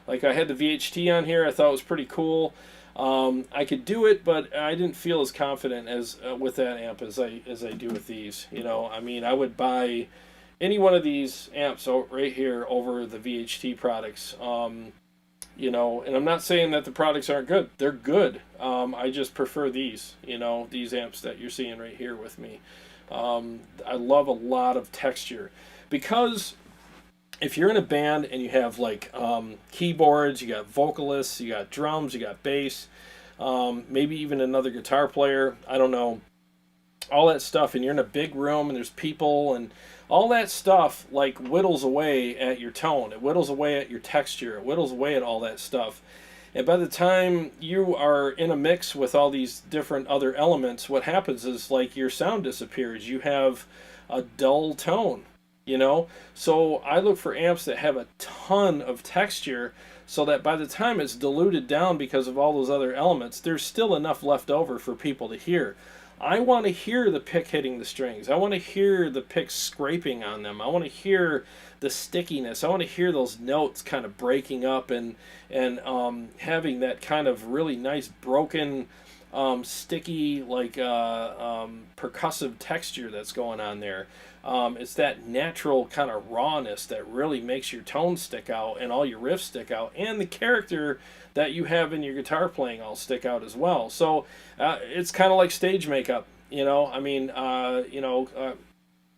Like I had the VHT on here. I thought it was pretty cool. I could do it, but I didn't feel as confident as with that amp as I do with these. You know, I mean, I would buy any one of these amps right here over the VHT products. You know, and I'm not saying that the products aren't good. They're good. I just prefer these. You know, these amps that you're seeing right here with me. I love a lot of texture, because if you're in a band and you have like keyboards, you got vocalists, you got drums, you got bass, maybe even another guitar player, I don't know, all that stuff, and you're in a big room and there's people, and all that stuff like whittles away at your tone, it whittles away at your texture, it whittles away at all that stuff. And by the time you are in a mix with all these different other elements, what happens is like your sound disappears. You have a dull tone. You know, so I look for amps that have a ton of texture, so that by the time it's diluted down because of all those other elements, there's still enough left over for people to hear. I want to hear the pick hitting the strings. I want to hear the pick scraping on them. I want to hear the stickiness. I want to hear those notes kind of breaking up and having that kind of really nice broken, sticky, like percussive texture that's going on there. It's that natural kind of rawness that really makes your tone stick out and all your riffs stick out, and the character that you have in your guitar playing all stick out as well. So it's kind of like stage makeup, you know. I mean,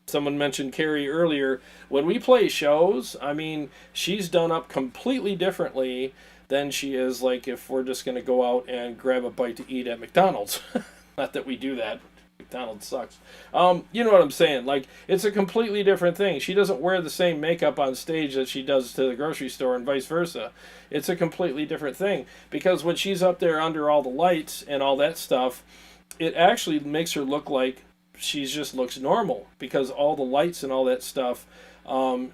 someone mentioned Carrie earlier. When we play shows, I mean, she's done up completely differently than she is like if we're just going to go out and grab a bite to eat at McDonald's. Not that we do that. McDonald's sucks. You know what I'm saying? Like, it's a completely different thing. She doesn't wear the same makeup on stage that she does to the grocery store and vice versa. It's a completely different thing, because when she's up there under all the lights and all that stuff, it actually makes her look like she just looks normal, because all the lights and all that stuff,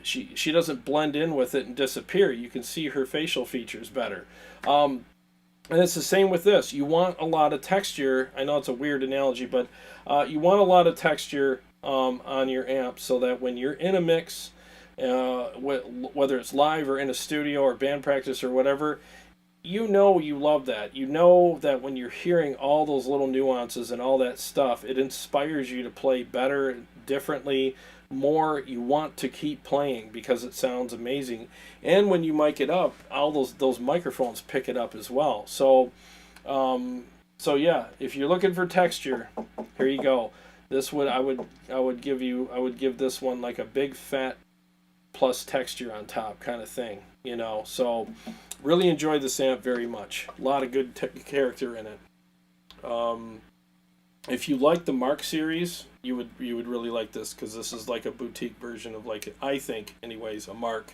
she doesn't blend in with it and disappear. You can see her facial features better. And it's the same with this. You want a lot of texture. I know it's a weird analogy, but you want a lot of texture on your amp, so that when you're in a mix, whether it's live or in a studio or band practice or whatever, you know you love that. You know that when you're hearing all those little nuances and all that stuff, it inspires you to play better, differently, more. You want to keep playing because it sounds amazing. And when you mic it up, all those microphones pick it up as well. So yeah, if you're looking for texture, here you go. This would I would give this one like a big fat plus texture on top kind of thing, you know. So really enjoyed this amp very much. A lot of good character in it. If you like the Mark series, you would really like this, because this is like a boutique version of, like, I think anyways, a Mark,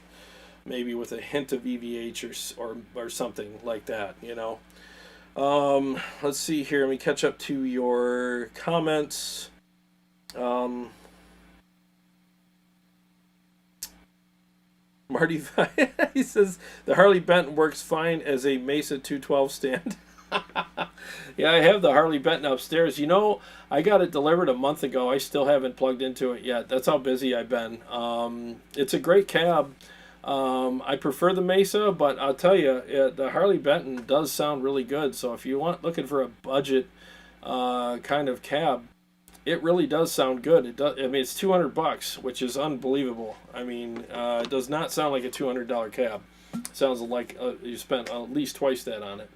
maybe with a hint of EVH or something like that, you know. Let's see here. Let me catch up to your comments. Marty, he says the Harley Benton works fine as a Mesa 212 stand. Yeah, I have the Harley Benton upstairs. You know, I got it delivered a month ago. I still haven't plugged into it yet. That's how busy I've been. It's a great cab. I prefer the Mesa, but I'll tell you, the Harley Benton does sound really good. So if you want looking for a budget kind of cab, it really does sound good. It does. I mean, it's $200, which is unbelievable. I mean, it does not sound like a $200 cab. It sounds like you spent at least twice that on it.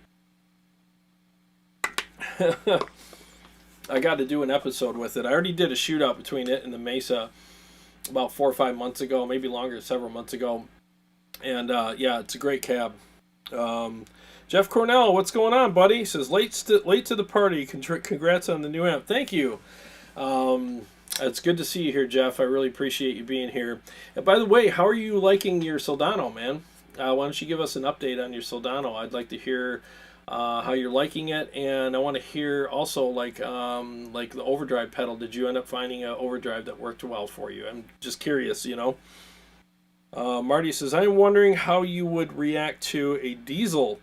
I got to do an episode with it. I already did a shootout between it and the Mesa about 4 or 5 months ago, maybe longer, several months ago. And yeah, it's a great cab. Jeff Cornell, what's going on, buddy? He says late to the party. Congrats on the new amp. Thank you. It's good to see you here, Jeff. I really appreciate you being here. And by the way, how are you liking your Soldano, man? Why don't you give us an update on your Soldano? I'd like to hear how you're liking it, and I want to hear also like the overdrive pedal. Did you end up finding an overdrive that worked well for you? I'm just curious, you know. Marty says, I'm wondering how you would react to a diesel.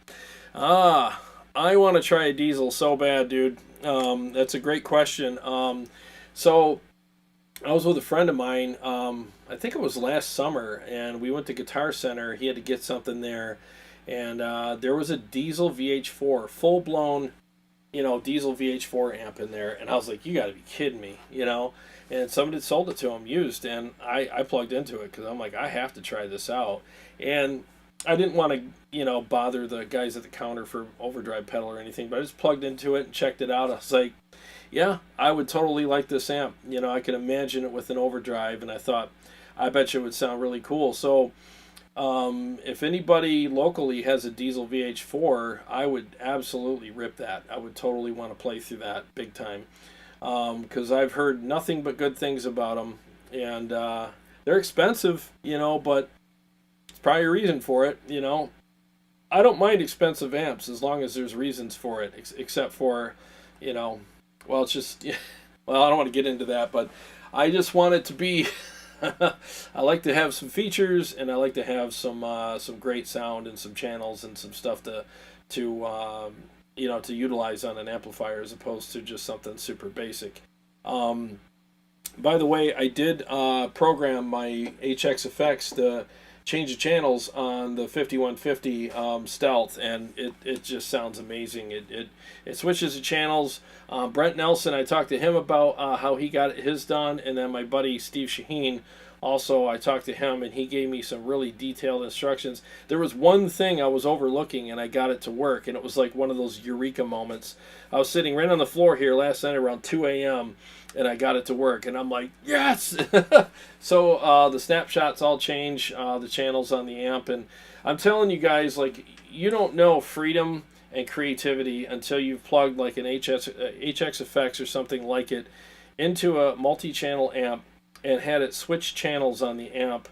I want to try a diesel so bad, dude. That's a great question. So I was with a friend of mine, I think it was last summer, and we went to Guitar Center. He had to get something there, and there was a diesel VH4, full-blown, you know, diesel VH4 amp in there, and I was like, you got to be kidding me, you know. And somebody had sold it to him used, and I plugged into it because I'm like, I have to try this out. And I didn't want to, you know, bother the guys at the counter for overdrive pedal or anything, but I just plugged into it and checked it out. I was like, yeah, I would totally like this amp. You know, I could imagine it with an overdrive, and I thought, I bet you it would sound really cool. So if anybody locally has a diesel VH4, I would absolutely rip that. I would totally want to play through that big time. Because I've heard nothing but good things about them, and they're expensive, you know, but it's probably a reason for it, you know. I don't mind expensive amps as long as there's reasons for it, except for, you know, well, it's just, well, I don't want to get into that, but I just want it to be, I like to have some features, and I like to have some great sound and some channels and some stuff to you know, to utilize on an amplifier as opposed to just something super basic. By the way, I did program my HX effects to change the channels on the 5150 Stealth, and it just sounds amazing. It switches the channels. Brent Nelson, I talked to him about how he got his done, and then my buddy Steve Shaheen, also, I talked to him, and he gave me some really detailed instructions. There was one thing I was overlooking, and I got it to work, and it was like one of those eureka moments. I was sitting right on the floor here last night around 2 a.m., and I got it to work, and I'm like, yes! So the snapshots all change, the channels on the amp, and I'm telling you guys, like, you don't know freedom and creativity until you've plugged like an HX effects or something like it into a multi-channel amp, and had it switch channels on the amp,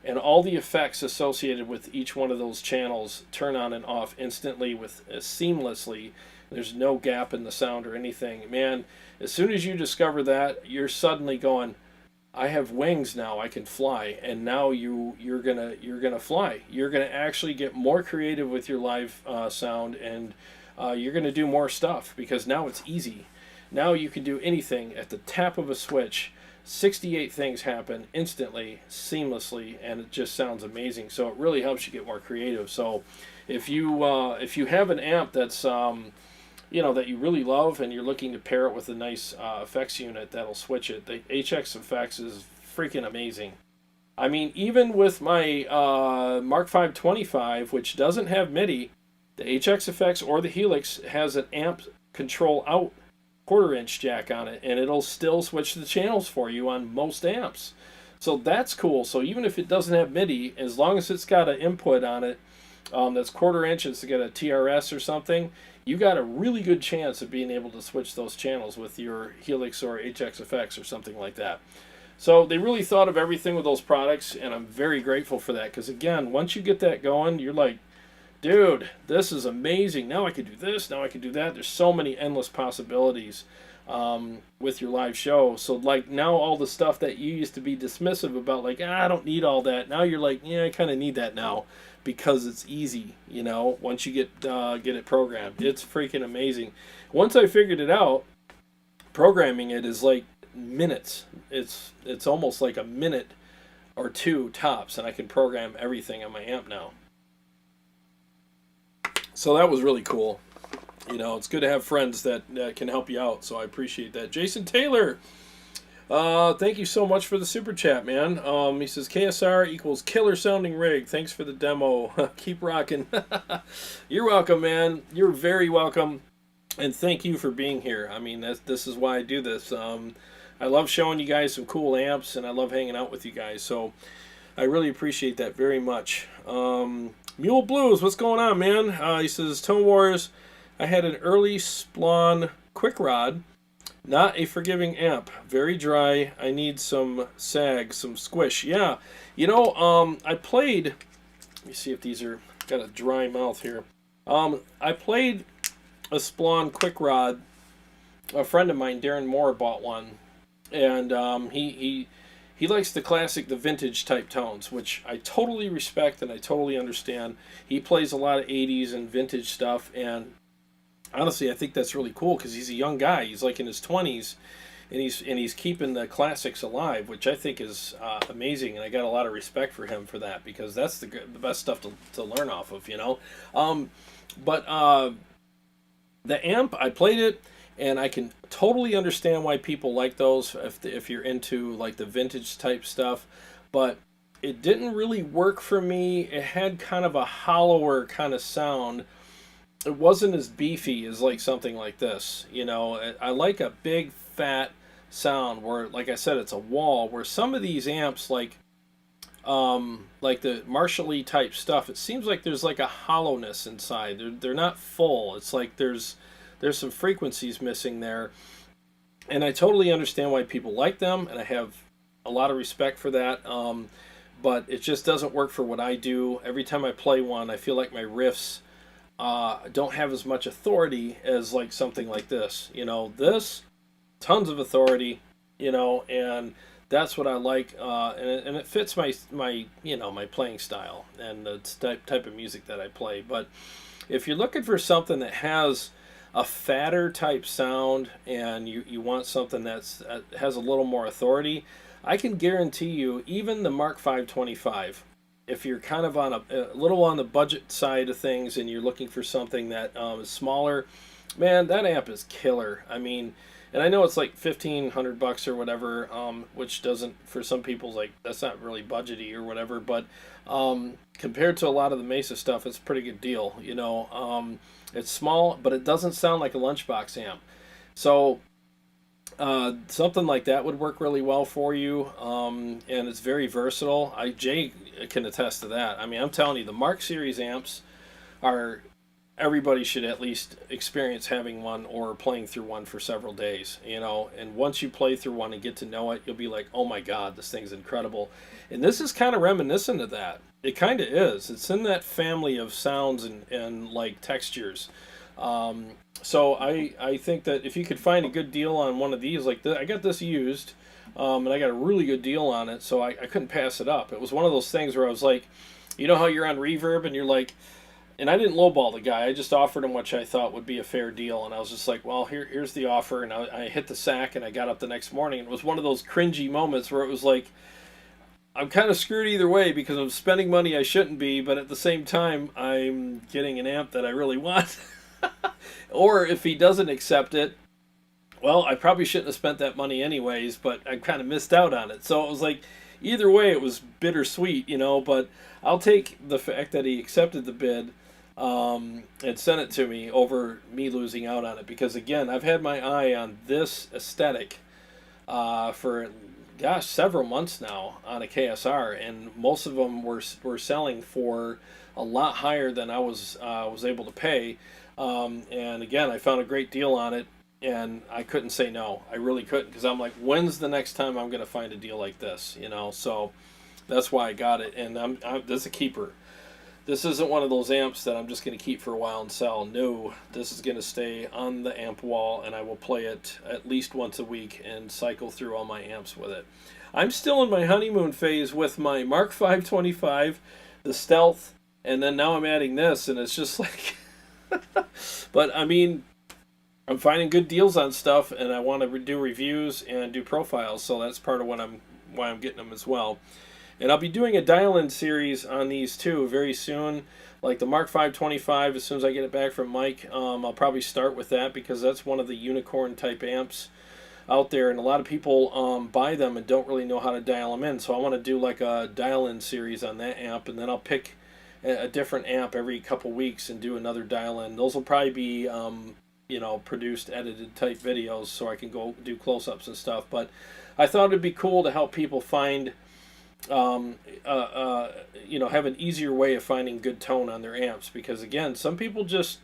and all the effects associated with each one of those channels turn on and off instantly with seamlessly. There's no gap in the sound or anything. Man, as soon as you discover that, you're suddenly going, I have wings now, I can fly. And now you're gonna fly. You're gonna actually get more creative with your live sound, and you're gonna do more stuff because now it's easy. Now you can do anything at the tap of a switch. 68 things happen instantly, seamlessly, and it just sounds amazing. So it really helps you get more creative. So if you have an amp that's you know, that you really love, and you're looking to pair it with a nice effects unit that'll switch it, the HX effects is freaking amazing. I mean, even with my Mark 525, which doesn't have MIDI, the HX effects or the Helix has an amp control out 1/4 inch jack on it, and it'll still switch the channels for you on most amps. So that's cool. So even if it doesn't have MIDI, as long as it's got an input on it that's 1/4 inch, it's got a TRS or something, you got a really good chance of being able to switch those channels with your Helix or HX effects or something like that. So they really thought of everything with those products, and I'm very grateful for that, because again, once you get that going, you're like, dude, this is amazing. Now I can do this, now I can do that. There's so many endless possibilities. with your live show. So like now all the stuff that you used to be dismissive about, like, I don't need all that. Now you're like, yeah, I kind of need that now because it's easy, you know, once you get it programmed. It's freaking amazing. Once I figured it out, programming it is like minutes. It's almost like a minute or two tops, and I can program everything on my amp now. So that was really cool. You know, it's good to have friends that can help you out, so I appreciate that. Jason Taylor, thank you so much for the super chat, man. He says KSR equals killer sounding rig. Thanks for the demo. Keep rocking. You're welcome, man. You're very welcome, and thank you for being here. I mean, this is why I do this. I love showing you guys some cool amps, and I love hanging out with you guys. So I really appreciate that very much. Mule Blues, what's going on, man? He says, Tone Wars, I had an early Splon quick rod, not a forgiving amp. Very dry. I need some sag, some squish. Yeah, you know, I played, let me see if these are, got a dry mouth here. I played a Splon quick rod. A friend of mine, Darren Moore, bought one. And he likes the vintage type tones, which I totally respect and I totally understand. He plays a lot of 80s and vintage stuff, and honestly, I think that's really cool because he's a young guy. He's like in his 20s, and he's keeping the classics alive, which I think is amazing, and I got a lot of respect for him for that because that's the best stuff to learn off of, you know. But the amp, I played it. And I can totally understand why people like those if you're into like the vintage type stuff. But it didn't really work for me. It had kind of a hollower kind of sound. It wasn't as beefy as like something like this. You know, I like a big fat sound where, like I said, it's a wall. Where some of these amps like the Marshall E type stuff, it seems like there's like a hollowness inside. They're not full. It's like there's some frequencies missing there, and I totally understand why people like them, and I have a lot of respect for that, but it just doesn't work for what I do. Every time I play one, I feel like my riffs don't have as much authority as like something like this. You know, this, tons of authority, you know, and that's what I like, and it fits my you know, my playing style and the type of music that I play. But if you're looking for something that has a fatter type sound and you want something that has a little more authority, I can guarantee you even the Mark 525, if you're kind of on a little on the budget side of things and you're looking for something that is smaller, man, that amp is killer. I mean, and I know it's like $1,500 or whatever, which doesn't, for some people's, like, that's not really budgety or whatever, but compared to a lot of the Mesa stuff, it's a pretty good deal, you know. It's small, but it doesn't sound like a lunchbox amp. So something like that would work really well for you, and it's very versatile. Jay can attest to that. I mean, I'm telling you, the Mark Series amps are, everybody should at least experience having one or playing through one for several days, you know. And once you play through one and get to know it, you'll be like, oh my God, this thing's incredible. And this is kind of reminiscent of that. It kind of is. It's in that family of sounds and like textures. So I think that if you could find a good deal on one of these, like I got this used, and I got a really good deal on it, so I couldn't pass it up. It was one of those things where I was like, you know how you're on Reverb and you're like, and I didn't lowball the guy. I just offered him what I thought would be a fair deal, and I was just like, well, here's the offer, and I hit the sack, and I got up the next morning, and it was one of those cringy moments where it was like, I'm kind of screwed either way because I'm spending money I shouldn't be, but at the same time, I'm getting an amp that I really want. Or if he doesn't accept it, well, I probably shouldn't have spent that money anyways, but I kind of missed out on it. So it was like, either way, it was bittersweet, you know, but I'll take the fact that he accepted the bid and sent it to me over me losing out on it. Because, again, I've had my eye on this aesthetic for, gosh, several months now on a KSR, and most of them were selling for a lot higher than I was able to pay. And, again, I found a great deal on it. And I couldn't say no. I really couldn't, because I'm like, when's the next time I'm going to find a deal like this? You know, so that's why I got it, and I'm this is a keeper. This isn't one of those amps that I'm just going to keep for a while and sell. No, this is going to stay on the amp wall, and I will play it at least once a week and cycle through all my amps with it. I'm still in my honeymoon phase with my Mark 525, the Stealth, and then now I'm adding this, and it's just like... But, I mean, I'm finding good deals on stuff, and I want to do reviews and do profiles, so that's part of why I'm getting them as well. And I'll be doing a dial-in series on these too very soon. Like the Mark 525, as soon as I get it back from Mike, I'll probably start with that because that's one of the unicorn type amps out there. And a lot of people buy them and don't really know how to dial them in. So I want to do like a dial-in series on that amp. And then I'll pick a different amp every couple weeks and do another dial-in. Those will probably be, you know, produced, edited type videos so I can go do close-ups and stuff. But I thought it'd be cool to help people find... you know, have an easier way of finding good tone on their amps, because again, some people just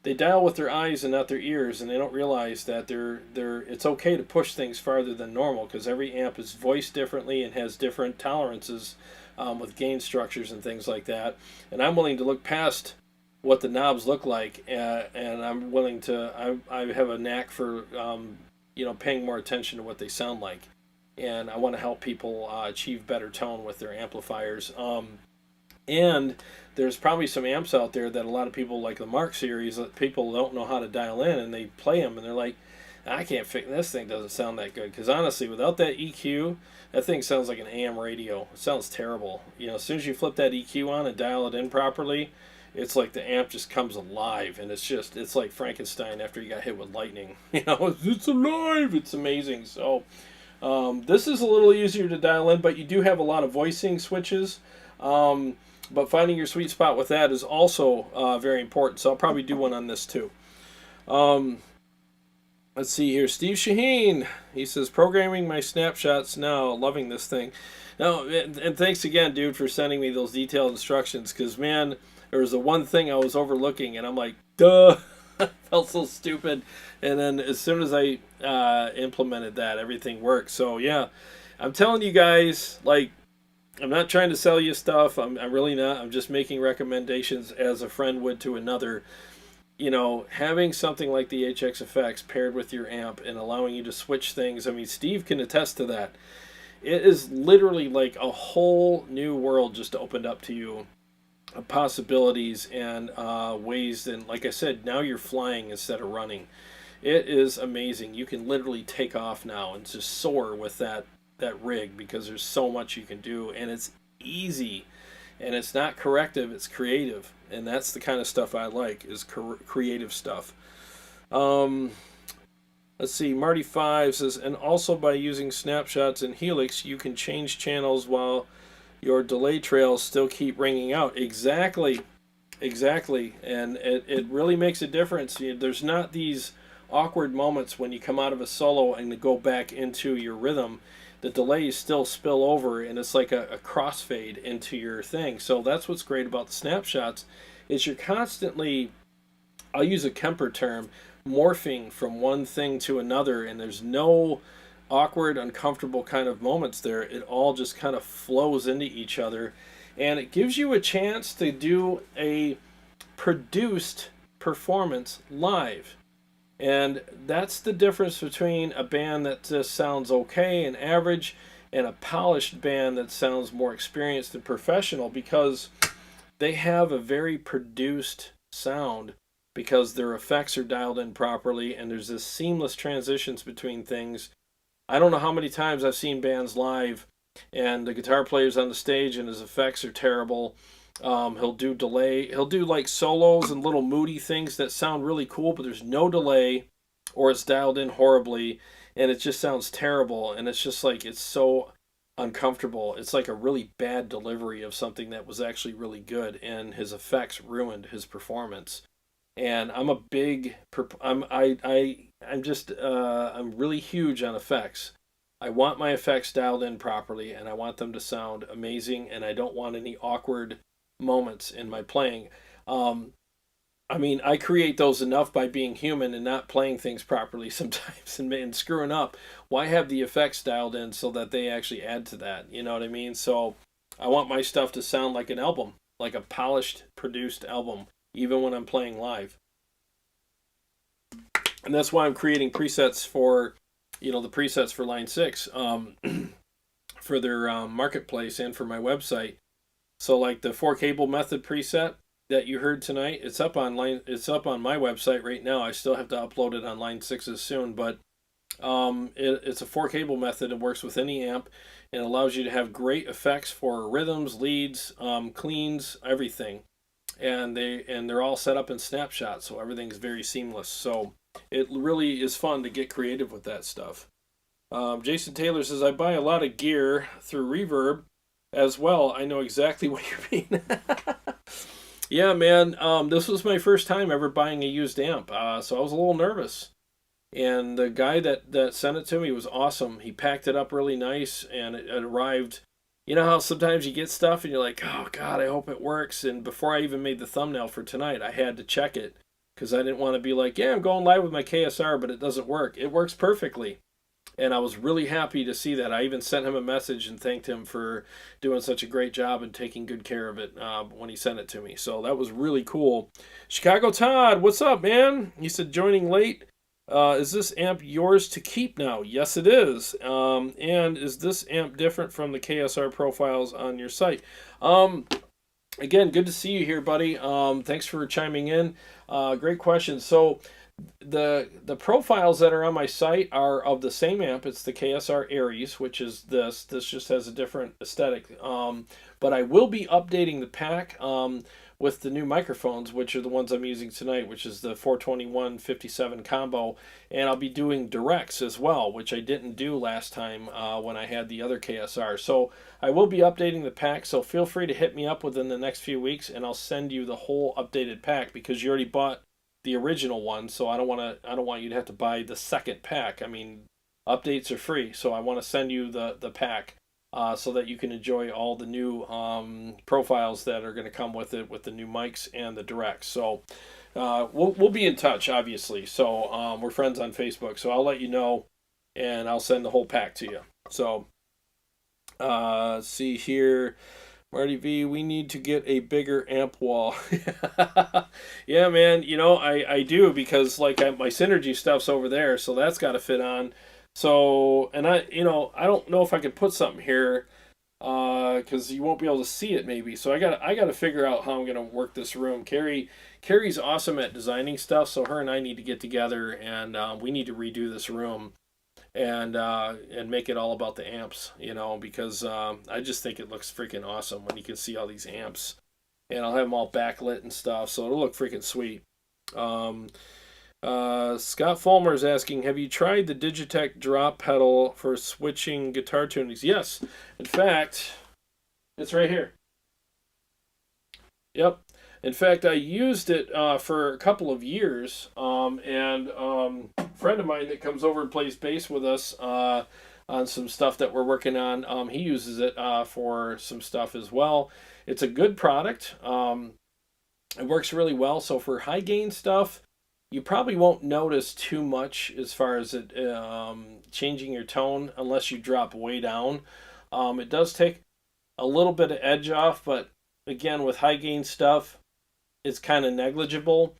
they dial with their eyes and not their ears, and they don't realize that it's okay to push things farther than normal, because every amp is voiced differently and has different tolerances with gain structures and things like that. And I'm willing to look past what the knobs look like, and I'm willing to I have a knack for you know, paying more attention to what they sound like. And I want to help people achieve better tone with their amplifiers. And there's probably some amps out there that a lot of people, like the Mark series, that people don't know how to dial in, and they play them, and they're like, I can't fix this thing. Doesn't sound that good. Because honestly, without that EQ, that thing sounds like an AM radio. It sounds terrible. You know, as soon as you flip that EQ on and dial it in properly, it's like the amp just comes alive, and it's like Frankenstein after he got hit with lightning. You know, it's alive. It's amazing. So. This is a little easier to dial in, but you do have a lot of voicing switches. But finding your sweet spot with that is also very important. So I'll probably do one on this too. Let's see here. Steve Shaheen, he says, programming my snapshots now. Loving this thing. Now, and thanks again, dude, for sending me those detailed instructions. Because, man, there was the one thing I was overlooking, and I'm like, duh. I felt so stupid, and then as soon as I implemented that, everything worked. So yeah, I'm telling you guys, like, I'm not trying to sell you stuff. I'm really not. I'm just making recommendations as a friend would to another. You know, having something like the HX Effects paired with your amp and allowing you to switch things. I mean, Steve can attest to that. It is literally like a whole new world just opened up to you. Possibilities and ways, and like I said, now you're flying instead of running. It is amazing. You can literally take off now and just soar with that rig, because there's so much you can do, and it's easy, and it's not corrective, it's creative, and that's the kind of stuff I like, is creative stuff. Let's see, Marty 5 says, and also by using snapshots and Helix, you can change channels while your delay trails still keep ringing out. Exactly. And it really makes a difference. There's not these awkward moments when you come out of a solo and go back into your rhythm. The delays still spill over, and it's like a crossfade into your thing. So that's what's great about the snapshots, is you're constantly, I'll use a Kemper term, morphing from one thing to another, and there's no awkward, uncomfortable kind of moments there. It all just kind of flows into each other, and it gives you a chance to do a produced performance live. And that's the difference between a band that just sounds okay and average and a polished band that sounds more experienced and professional, because they have a very produced sound, because their effects are dialed in properly, and there's this seamless transitions between things. I don't know how many times I've seen bands live, and the guitar player's on the stage and his effects are terrible. He'll do delay. He'll do like solos and little moody things that sound really cool, but there's no delay, or it's dialed in horribly, and it just sounds terrible. And it's just like, it's so uncomfortable. It's like a really bad delivery of something that was actually really good, and his effects ruined his performance. And I'm a big, I'm really huge on effects. I want my effects dialed in properly, and I want them to sound amazing, and I don't want any awkward moments in my playing. I mean, I create those enough by being human and not playing things properly sometimes and screwing up. Why have the effects dialed in so that they actually add to that? You know what I mean? So I want my stuff to sound like an album. like a polished, produced album, even when I'm playing live. And that's why I'm creating presets for, the presets for Line 6 for their marketplace and for my website. So like the 4 cable method preset that you heard tonight, it's up on my website right now. I still have to upload it on Line 6s soon, but it's a 4 cable method. It works with any amp and allows you to have great effects for rhythms, leads, cleans, everything. And they're all set up in snapshots, so everything's very seamless. So it really is fun to get creative with that stuff. Jason Taylor says, I buy a lot of gear through Reverb as well. I know exactly what you mean. Yeah, man, this was my first time ever buying a used amp, so I was a little nervous. And the guy that sent it to me was awesome. He packed it up really nice, and it arrived. You know how sometimes you get stuff and you're like, oh, God, I hope it works. And before I even made the thumbnail for tonight, I had to check it because I didn't want to be like, yeah, I'm going live with my KSR, but it doesn't work. It works perfectly. And I was really happy to see that. I even sent him a message and thanked him for doing such a great job and taking good care of it when he sent it to me. So that was really cool. Chicago Todd, what's up, man? He said, joining late. Is this amp yours to keep now? Yes, it is. And is this amp different from the KSR profiles on your site? Again, good to see you here, buddy. Thanks for chiming in. Great question. So the profiles that are on my site are of the same amp. It's the KSR ARES, which is this. This just has a different aesthetic. But I will be updating the pack with the new microphones, which are the ones I'm using tonight, which is the 421-57 combo. And I'll be doing directs as well, which I didn't do last time when I had the other KSR. So I will be updating the pack, so feel free to hit me up within the next few weeks, and I'll send you the whole updated pack because you already bought the original one, so I don't want you to have to buy the second pack. I mean, updates are free, so I want to send you the pack so that you can enjoy all the new profiles that are going to come with it, with the new mics and the directs. So we'll be in touch, obviously. So we're friends on Facebook, so I'll let you know, and I'll send the whole pack to you. So see here. Marty V, we need to get a bigger amp wall. Yeah, man, I do because like my Synergy stuff's over there, so that's got to fit on. So, and I don't know if I could put something here because you won't be able to see it maybe. So I got to figure out how I'm going to work this room. Carrie's awesome at designing stuff, so her and I need to get together and we need to redo this room. And make it all about the amps, because I just think it looks freaking awesome when you can see all these amps. And I'll have them all backlit and stuff, so it'll look freaking sweet. Scott Fulmer is asking, have you tried the Digitech drop pedal for switching guitar tunings? Yes. In fact, it's right here. Yep. In fact, I used it for a couple of years, and a friend of mine that comes over and plays bass with us on some stuff that we're working on, he uses it for some stuff as well. It's a good product. It works really well. So for high gain stuff, you probably won't notice too much as far as it changing your tone unless you drop way down. It does take a little bit of edge off, but again, with high gain stuff, it's kind of negligible,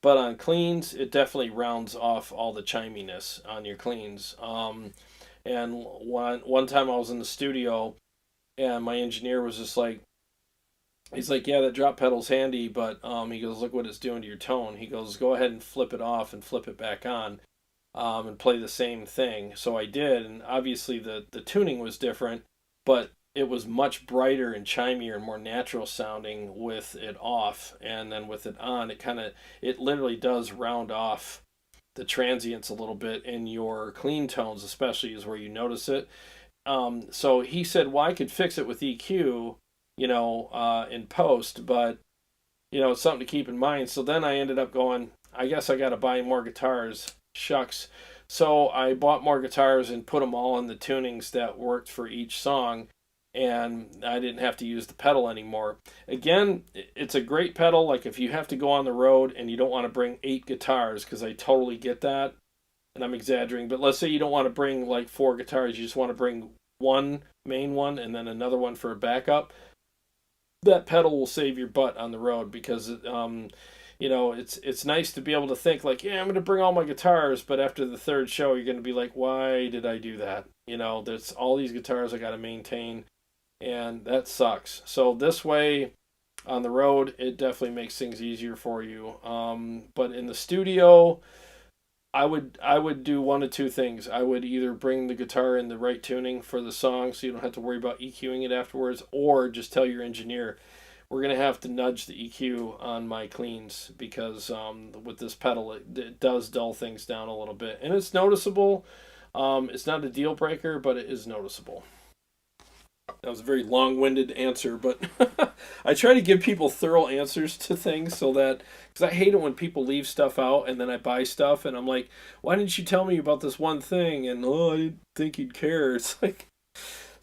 but on cleans, it definitely rounds off all the chiminess on your cleans. And one time I was in the studio, and my engineer was just like, he's like, yeah, that drop pedal's handy, but he goes, look what it's doing to your tone. He goes, go ahead and flip it off and flip it back on, and play the same thing. So I did, and obviously the tuning was different, but it was much brighter and chimier and more natural sounding with it off, and then with it on, it literally does round off the transients a little bit in your clean tones, especially is where you notice it. So he said, well, I could fix it with EQ, in post, but it's something to keep in mind. So then I ended up going, I guess I got to buy more guitars. Shucks. So I bought more guitars and put them all in the tunings that worked for each song, and I didn't have to use the pedal anymore. Again, it's a great pedal, like if you have to go on the road and you don't want to bring 8 guitars, because I totally get that, and I'm exaggerating, but let's say you don't want to bring like 4 guitars, you just want to bring one main one and then another one for a backup. that pedal will save your butt on the road, because you know, it's nice to be able to think like, yeah, I'm going to bring all my guitars, but after the third show, you're going to be like, why did I do that? You know, there's all these guitars I got to maintain, and that sucks. So this way, on the road, it definitely makes things easier for you. But in the studio, I would do one of two things. I would either bring the guitar in the right tuning for the song, so you don't have to worry about EQing it afterwards, or just tell your engineer, we're gonna have to nudge the EQ on my cleans, because with this pedal, it does dull things down a little bit, and it's noticeable. It's not a deal breaker, but it is noticeable. That was a very long-winded answer, but I try to give people thorough answers to things, so that, because I hate it when people leave stuff out and then I buy stuff and I'm like, why didn't you tell me about this one thing? And I didn't think you'd care. It's like,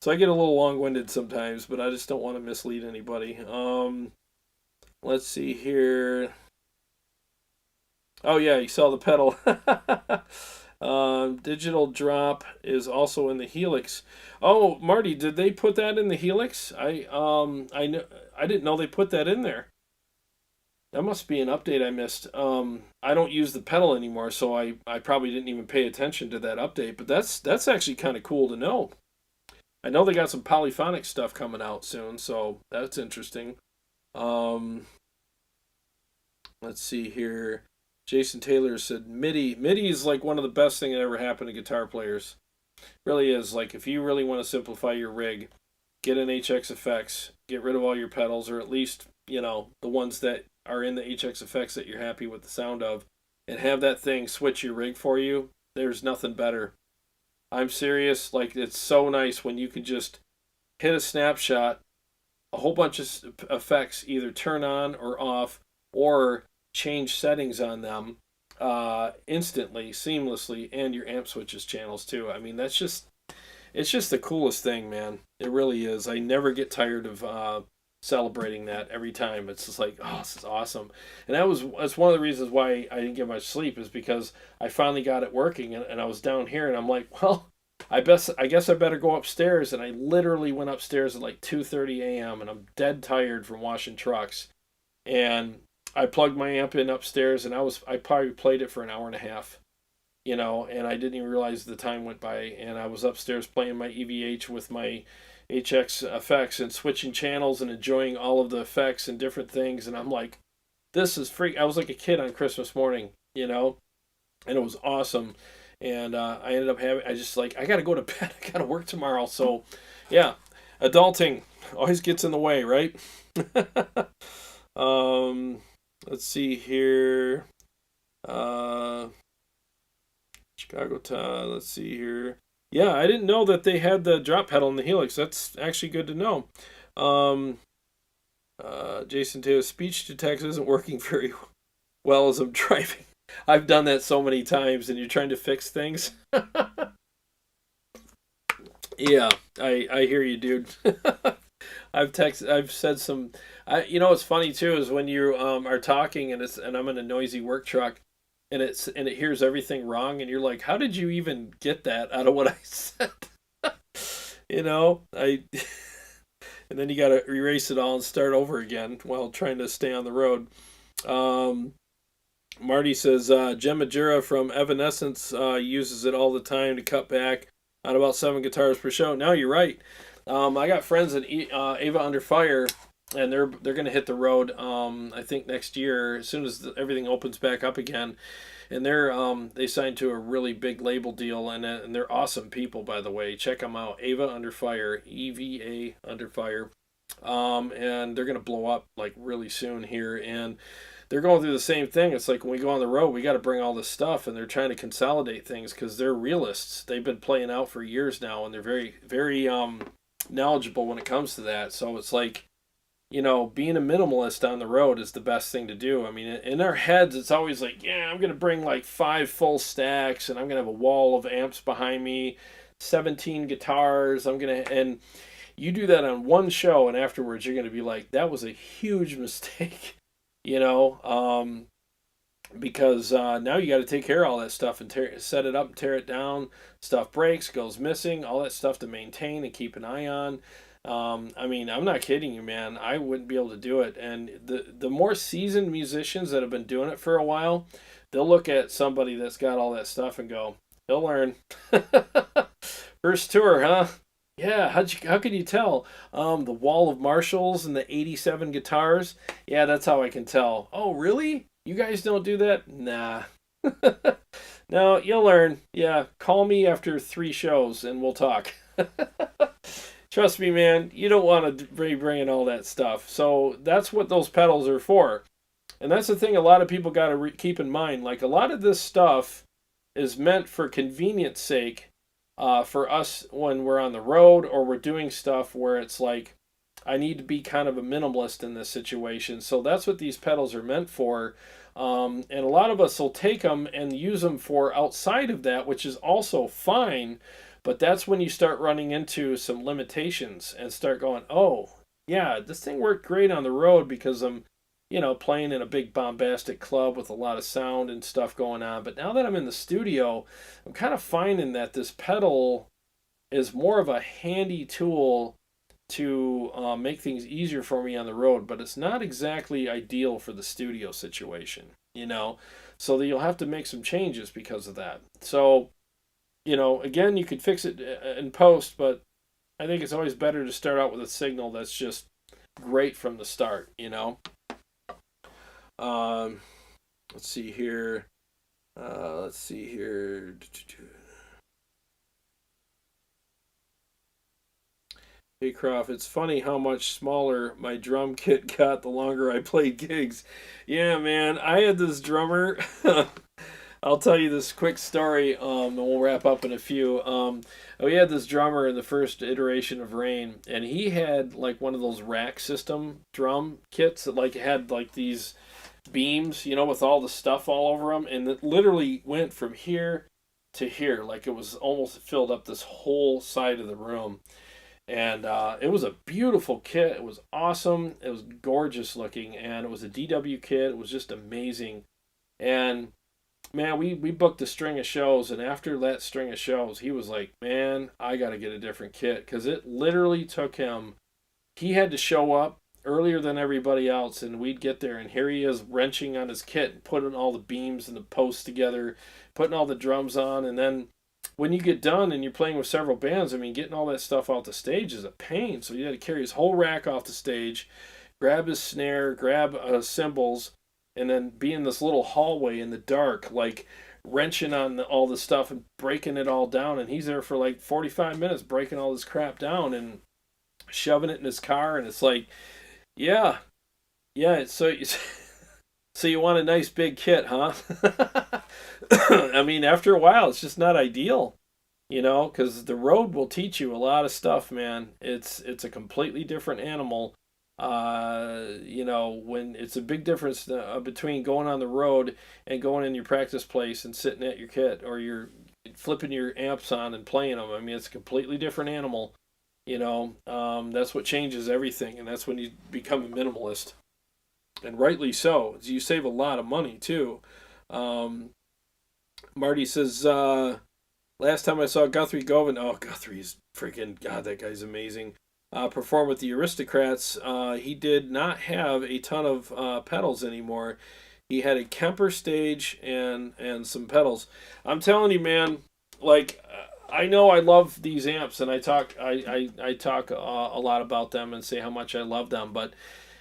so I get a little long-winded sometimes, but I just don't want to mislead anybody. Let's see here. Oh yeah, you saw the pedal. Digital drop is also in the Helix. Oh, Marty, did they put that in the Helix? I didn't know they put that in there. That must be an update I missed. I don't use the pedal anymore, so I probably didn't even pay attention to that update. But that's actually kind of cool to know. I know they got some polyphonic stuff coming out soon, so that's interesting. Um, let's see here. Jason Taylor said MIDI. MIDI is like one of the best thing that ever happened to guitar players. Really is. Like, if you really want to simplify your rig, get an HX Effects, get rid of all your pedals, or at least, you know, the ones that are in the HX Effects that you're happy with the sound of, and have that thing switch your rig for you. There's nothing better. I'm serious. Like, it's so nice when you can just hit a snapshot, a whole bunch of effects either turn on or off, or change settings on them instantly, seamlessly, and your amp switches channels too. I mean, it's just the coolest thing, man. It really is. I never get tired of celebrating that every time. It's just like, oh, this is awesome. And that's one of the reasons why I didn't get much sleep, is because I finally got it working, and I was down here and I'm like, well, I guess I better go upstairs. And I literally went upstairs at like 2:30 a.m. and I'm dead tired from washing trucks. And I plugged my amp in upstairs, and I probably played it for an hour and a half, you know, and I didn't even realize the time went by. And I was upstairs playing my EVH with my HX effects and switching channels and enjoying all of the effects and different things. And I'm like, this is freak. I was like a kid on Christmas morning, you know, and it was awesome. And I ended up I just like, I got to go to bed. I got to work tomorrow. So yeah, adulting always gets in the way, right? Let's see here. Chicago Todd. Let's see here. Yeah, I didn't know that they had the drop pedal in the Helix. That's actually good to know. Jason Taylor, speech to text isn't working very well as I'm driving. I've done that so many times, and you're trying to fix things. Yeah, I hear you, dude. I've said some. You know what's funny too is when you are talking and I'm in a noisy work truck, and it hears everything wrong, and you're like, how did you even get that out of what I said? You know, and then you got to erase it all and start over again while trying to stay on the road. Marty says Jem Majura from Evanescence uses it all the time to cut back on about 7 guitars per show. No, you're right. I got friends at Ava Under Fire, and they're going to hit the road. I think next year, as soon as everything opens back up again, and they signed to a really big label deal, and they're awesome people, by the way. Check them out, Ava Under Fire, EVA Under Fire, and they're going to blow up like really soon here, and they're going through the same thing. It's like when we go on the road, we got to bring all this stuff, and they're trying to consolidate things because they're realists. They've been playing out for years now, and they're very, very knowledgeable when it comes to that. So it's like, you know, being a minimalist on the road is the best thing to do. I mean, in our heads, it's always like, yeah, I'm going to bring like 5 full stacks, and I'm going to have a wall of amps behind me, 17 guitars. And you do that on one show, and afterwards you're going to be like, that was a huge mistake. You know, because now you got to take care of all that stuff and set it up and tear it down. Stuff breaks, goes missing, all that stuff to maintain and keep an eye on. I mean, I'm not kidding you, man. I wouldn't be able to do it. And the more seasoned musicians that have been doing it for a while, they'll look at somebody that's got all that stuff and go, "He'll learn." First tour, huh? Yeah. How could you tell? The wall of Marshalls and the '87 guitars. Yeah, that's how I can tell. Oh, really? You guys don't do that? Nah. No, you'll learn. Yeah, call me after 3 shows and we'll talk. Trust me, man, you don't want to be bringing all that stuff. So that's what those pedals are for. And that's the thing a lot of people got to keep in mind. Like, a lot of this stuff is meant for convenience sake, for us when we're on the road or we're doing stuff where it's like, I need to be kind of a minimalist in this situation. So that's what these pedals are meant for. And a lot of us will take them and use them for outside of that, which is also fine. But that's when you start running into some limitations and start going, oh, yeah, this thing worked great on the road because I'm, playing in a big bombastic club with a lot of sound and stuff going on. But now that I'm in the studio, I'm kind of finding that this pedal is more of a handy tool to make things easier for me on the road, but it's not exactly ideal for the studio situation. So that you'll have to make some changes because of that. So, again, you could fix it in post, but I think it's always better to start out with a signal that's just great from the start. Let's see here. Hey Croft, it's funny how much smaller my drum kit got the longer I played gigs. Yeah, man, I had this drummer. I'll tell you this quick story, and we'll wrap up in a few. We had this drummer in the first iteration of Rain, and he had like one of those rack system drum kits that like had like these beams, with all the stuff all over them, and it literally went from here to here, like it was almost filled up this whole side of the room. And it was a beautiful kit. It was awesome. It was gorgeous looking, and it was a DW kit. It was just amazing. And man, we booked a string of shows, and after that string of shows, he was like, "Man, I got to get a different kit," because it literally took him. He had to show up earlier than everybody else, and we'd get there, and here he is wrenching on his kit, putting all the beams and the posts together, putting all the drums on, and then when you get done and you're playing with several bands, I mean, getting all that stuff off the stage is a pain. So you had to carry his whole rack off the stage, grab his snare, grab cymbals, and then be in this little hallway in the dark, like wrenching on all the stuff and breaking it all down. And he's there for like 45 minutes breaking all this crap down and shoving it in his car. And it's like, yeah. So you want a nice big kit, huh? I mean, after a while, it's just not ideal, because the road will teach you a lot of stuff, man. It's a completely different animal. When it's a big difference between going on the road and going in your practice place and sitting at your kit, or you're flipping your amps on and playing them. I mean, it's a completely different animal. That's what changes everything, and that's when you become a minimalist. And rightly so. You save a lot of money, too. Marty says, last time I saw Guthrie Govan, Guthrie's freaking, God, that guy's amazing, perform with the Aristocrats, he did not have a ton of pedals anymore. He had a Kemper stage and some pedals. I'm telling you, man, like, I know I love these amps, and I talk a lot about them and say how much I love them, but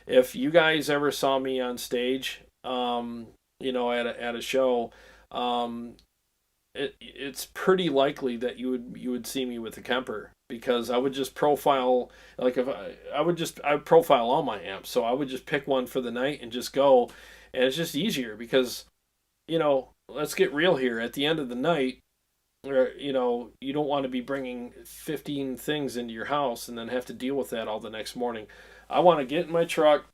if you guys ever saw me on stage, at a show, it's pretty likely that you would see me with a Kemper, because I would just profile, like I would profile all my amps, so I would just pick one for the night and just go, and it's just easier because, let's get real here. At the end of the night, or you don't want to be bringing 15 things into your house and then have to deal with that all the next morning. I want to get in my truck,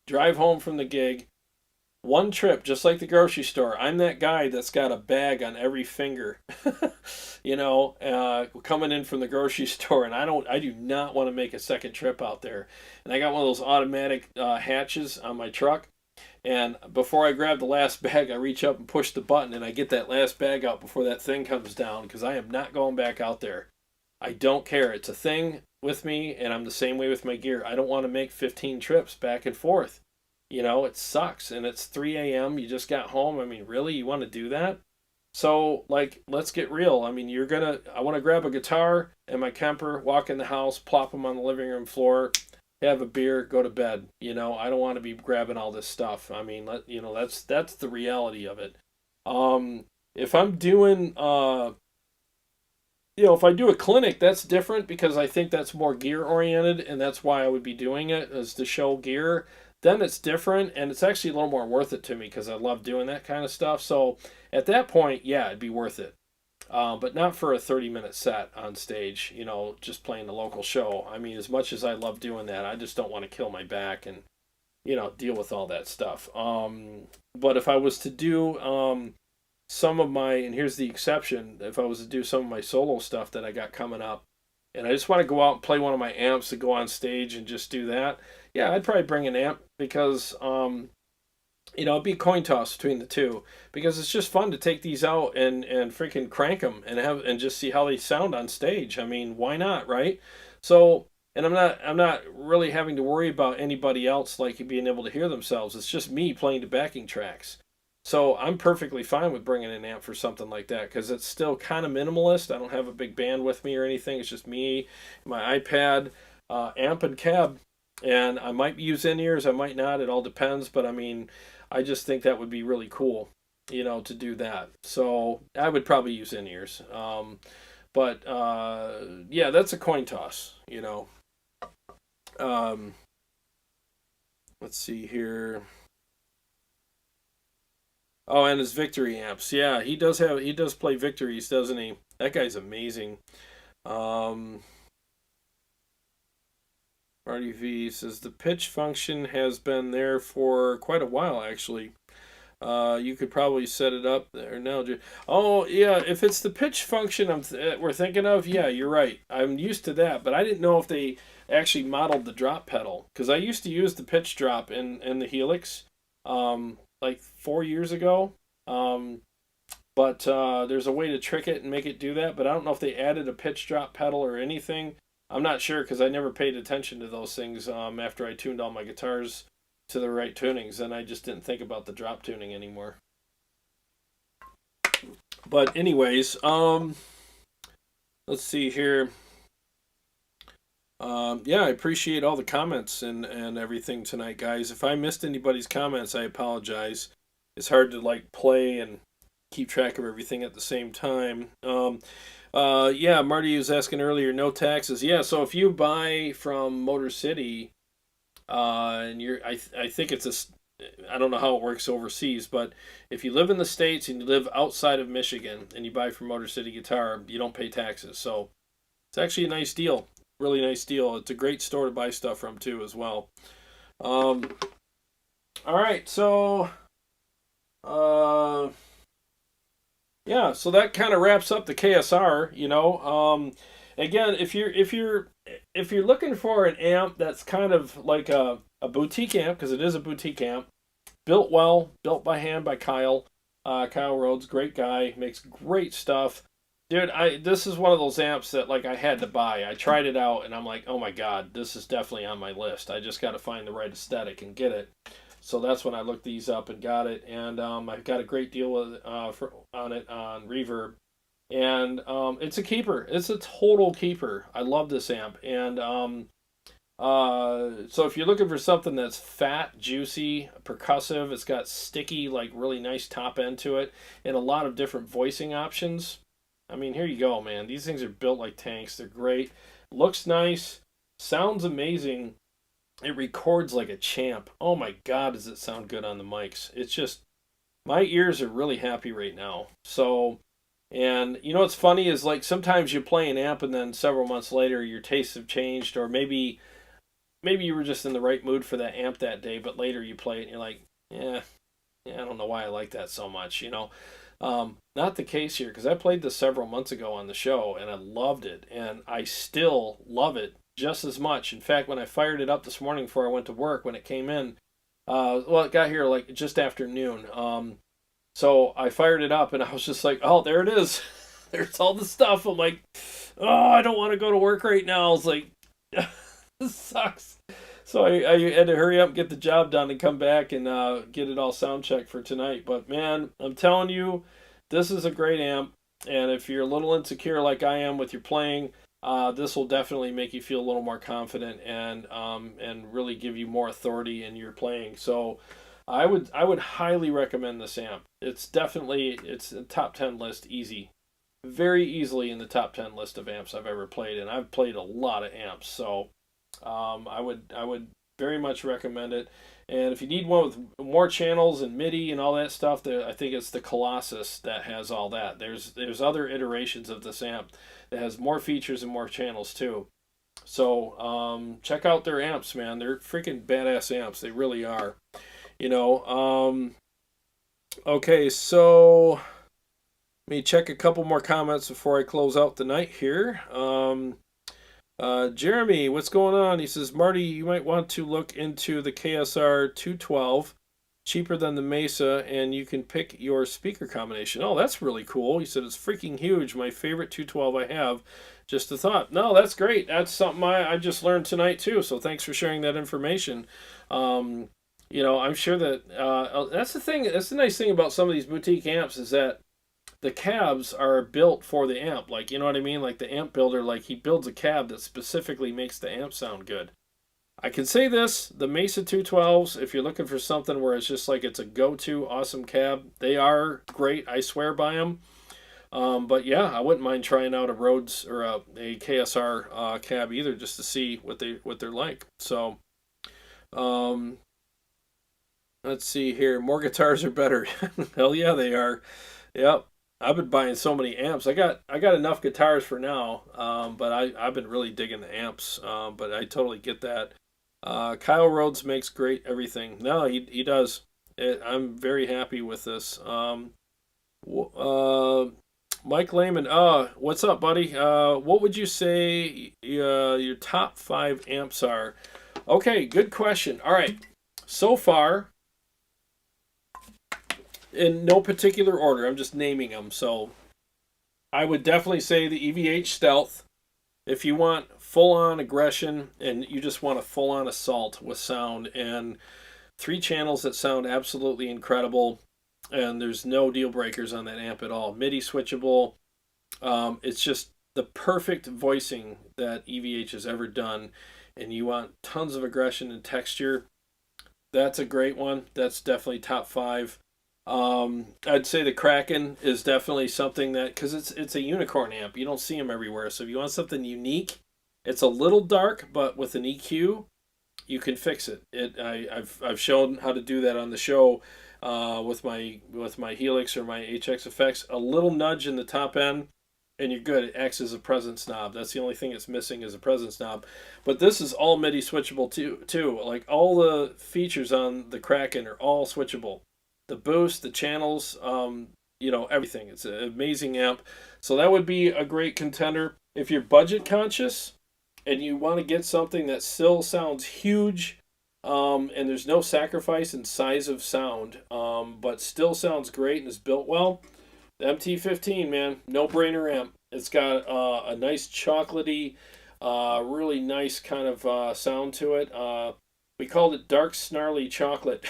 drive home from the gig, one trip, just like the grocery store. I'm that guy that's got a bag on every finger, coming in from the grocery store, and I do not want to make a second trip out there. And I got one of those automatic hatches on my truck, and before I grab the last bag, I reach up and push the button, and I get that last bag out before that thing comes down, because I am not going back out there. I don't care. It's a thing with me, and I'm the same way with my gear. I don't want to make 15 trips back and forth. It sucks, and it's 3 a.m. You just got home. I mean, really, you want to do that? So, like, let's get real. I mean, I want to grab a guitar and my Kemper, walk in the house, plop them on the living room floor, have a beer, go to bed. I don't want to be grabbing all this stuff. I mean, that's the reality of it. If I'm doing, if I do a clinic, that's different because I think that's more gear oriented, and that's why I would be doing it, is to show gear. Then it's different, and it's actually a little more worth it to me because I love doing that kind of stuff. So at that point, yeah, it'd be worth it. But not for a 30-minute set on stage, just playing the local show. I mean, as much as I love doing that, I just don't want to kill my back and, deal with all that stuff. But if I was to do some of my, and here's the exception, if I was to do some of my solo stuff that I got coming up, and I just want to go out and play one of my amps to go on stage and just do that, yeah, I'd probably bring an amp because, it'd be a coin toss between the two because it's just fun to take these out and freaking crank them and just see how they sound on stage. I mean, why not, right? So, and I'm not really having to worry about anybody else like being able to hear themselves. It's just me playing the backing tracks. So I'm perfectly fine with bringing an amp for something like that because it's still kind of minimalist. I don't have a big band with me or anything. It's just me, my iPad, amp and cab. And I might use in-ears, I might not. It all depends. But I mean, I just think that would be really cool, to do that. So I would probably use in-ears. But yeah, that's a coin toss. Let's see here. Oh, and his Victory amps. Yeah, he does play Victories, doesn't he? That guy's amazing. Marty V says the pitch function has been there for quite a while, actually. You could probably set it up there now. Oh, yeah, if it's the pitch function we're thinking of, yeah, you're right. I'm used to that, but I didn't know if they actually modeled the drop pedal because I used to use the pitch drop in the Helix. Like 4 years ago. But there's a way to trick it and make it do that, but I don't know if they added a pitch drop pedal or anything. I'm not sure because I never paid attention to those things after I tuned all my guitars to the right tunings, and I just didn't think about the drop tuning anymore. But anyways, let's see here. Yeah, I appreciate all the comments and everything tonight, guys. If I missed anybody's comments, I apologize. It's hard to play and keep track of everything at the same time. Yeah, Marty was asking earlier, no taxes. Yeah, so if you buy from Motor City, and I think I don't know how it works overseas, but if you live in the States and you live outside of Michigan and you buy from Motor City Guitar, you don't pay taxes. So it's actually a nice deal. Really nice deal. It's a great store to buy stuff from too as well. All right, so yeah, so that kind of wraps up the KSR. Again, if you're looking for an amp that's kind of like a boutique amp, because it is a boutique amp, built by hand by Kyle. Kyle Rhodes, great guy, makes great stuff. Dude, this is one of those amps that I had to buy. I tried it out and I'm like, oh my god, this is definitely on my list. I just got to find the right aesthetic and get it. So that's when I looked these up and got it, and I got a great deal on it on Reverb, and it's a keeper. It's a total keeper. I love this amp, and so if you're looking for something that's fat, juicy, percussive, it's got sticky, really nice top end to it, and a lot of different voicing options. I mean, here you go, man. These things are built like tanks. They're great. Looks nice. Sounds amazing. It records like a champ. Oh my god, does it sound good on the mics. It's just, my ears are really happy right now. So, and what's funny is sometimes you play an amp and then several months later your tastes have changed, or maybe you were just in the right mood for that amp that day, but later you play it and you're like, yeah, I don't know why I like that so much, Not the case here, because I played this several months ago on the show and I loved it, and I still love it just as much. In fact, when I fired it up this morning before I went to work, when it came in, it got here just after noon. So I fired it up and I was just like, oh, there it is. There's all the stuff. I'm like, oh, I don't want to go to work right now. I was like, This sucks. So I had to hurry up, get the job done, and come back and get it all sound checked for tonight. But man, I'm telling you, this is a great amp. And if you're a little insecure like I am with your playing, this will definitely make you feel a little more confident and really give you more authority in your playing. So I would highly recommend this amp. It's a top 10 list easy. Very easily in the top 10 list of amps I've ever played, and I've played a lot of amps. So I would very much recommend it. And if you need one with more channels and MIDI and all that stuff, I think it's the Colossus that has all that. There's other iterations of this amp that has more features and more channels too. So check out their amps, man. They're freaking badass amps. They really are. You know. Okay, so let me check a couple more comments before I close out the night here. Jeremy, what's going on? He says, Marty, you might want to look into the KSR 212, cheaper than the Mesa, and you can pick your speaker combination. Oh, that's really cool. He said, it's freaking huge. My favorite 212 I have. Just a thought. No, that's great. That's something I just learned tonight, too. So thanks for sharing that information. I'm sure that that's the thing. That's the nice thing about some of these boutique amps is that the cabs are built for the amp. Like, you know what I mean? Like the amp builder, like he builds a cab that specifically makes the amp sound good. I can say this, the Mesa 212s, if you're looking for something where it's just like it's a go-to awesome cab, they are great. I swear by them. But yeah, I wouldn't mind trying out a Rhodes or a KSR cab either, just to see what they're like. So, let's see here. More guitars are better. Hell yeah, they are. Yep. I've been buying so many amps. I got enough guitars for now, but I've been really digging the amps. But I totally get that. Kyle Rhodes makes great everything. No, he does. I'm very happy with this. Mike Lehman, what's up, buddy? What would you say your top 5 amps are? Okay, good question. All right, so far, in no particular order, I'm just naming them. So I would definitely say the EVH Stealth. If you want full-on aggression and you just want a full-on assault with sound and 3 channels that sound absolutely incredible, and there's no deal breakers on that amp at all. MIDI switchable. It's just the perfect voicing that EVH has ever done, and you want tons of aggression and texture. That's a great one. That's definitely top 5. I'd say the Kraken is definitely something that, because it's a unicorn amp. You don't see them everywhere. So if you want something unique, it's a little dark, but with an EQ, you can fix it. I've shown how to do that on the show with my Helix or my HX effects. A little nudge in the top end, and you're good. It acts as a presence knob. That's the only thing it's missing is a presence knob. But this is all MIDI switchable too. Like all the features on the Kraken are all switchable. The boost, the channels, everything. It's an amazing amp. So that would be a great contender. If you're budget conscious and you want to get something that still sounds huge, and there's no sacrifice in size of sound, but still sounds great and is built well, the MT15, man, no-brainer amp. It's got a nice chocolatey, really nice kind of sound to it. We called it dark snarly chocolate.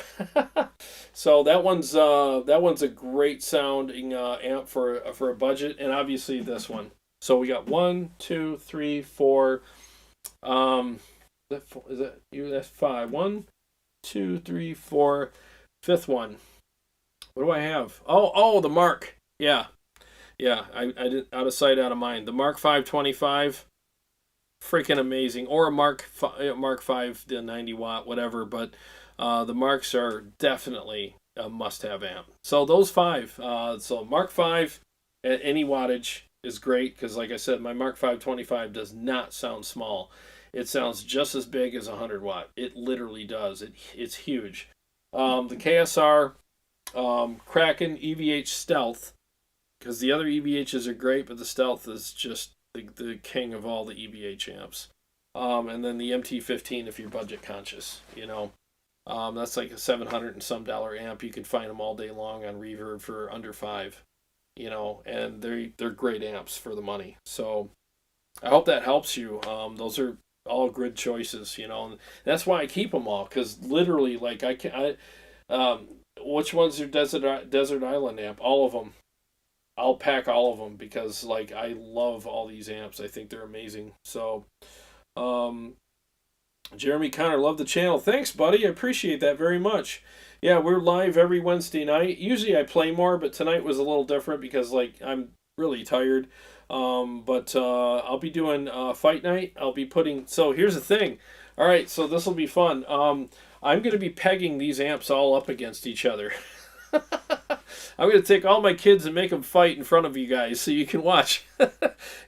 So that one's a great sounding amp for a budget, and obviously this one. So we got 1, 2, 3, 4. Is that you? That's 5. 1, 2, 3, 4. 5th one. What do I have? Oh, the Mark. Yeah. I did out of sight, out of mind. The Mark 525. Freaking amazing, or a Mark 5, the 90 watt, whatever. But the Marks are definitely a must-have amp. So those 5. So Mark 5 at any wattage is great because, like I said, my Mark 525 does not sound small. It sounds just as big as a 100 watt. It literally does. It's huge. The KSR Kraken EVH Stealth, because the other EVHs are great, but the Stealth is just the king of all the EVH amps. And then the MT15 if you're budget conscious, that's like a $700 and some amp. You can find them all day long on Reverb for under $5, and they're great amps for the money. So I hope that helps you. Those are all good choices, you know. And that's why I keep them all, because literally, like which one's your desert island amp? All of them. I'll pack all of them because like I love all these amps. I think they're amazing. So, Jeremy Connor, love the channel. Thanks, buddy. I appreciate that very much. Yeah, we're live every Wednesday night. Usually I play more, but tonight was a little different because like I'm really tired. But I'll be doing fight night. I'll be putting. So here's the thing. All right, so this will be fun. I'm going to be pegging these amps all up against each other. I'm going to take all my kids and make them fight in front of you guys so you can watch.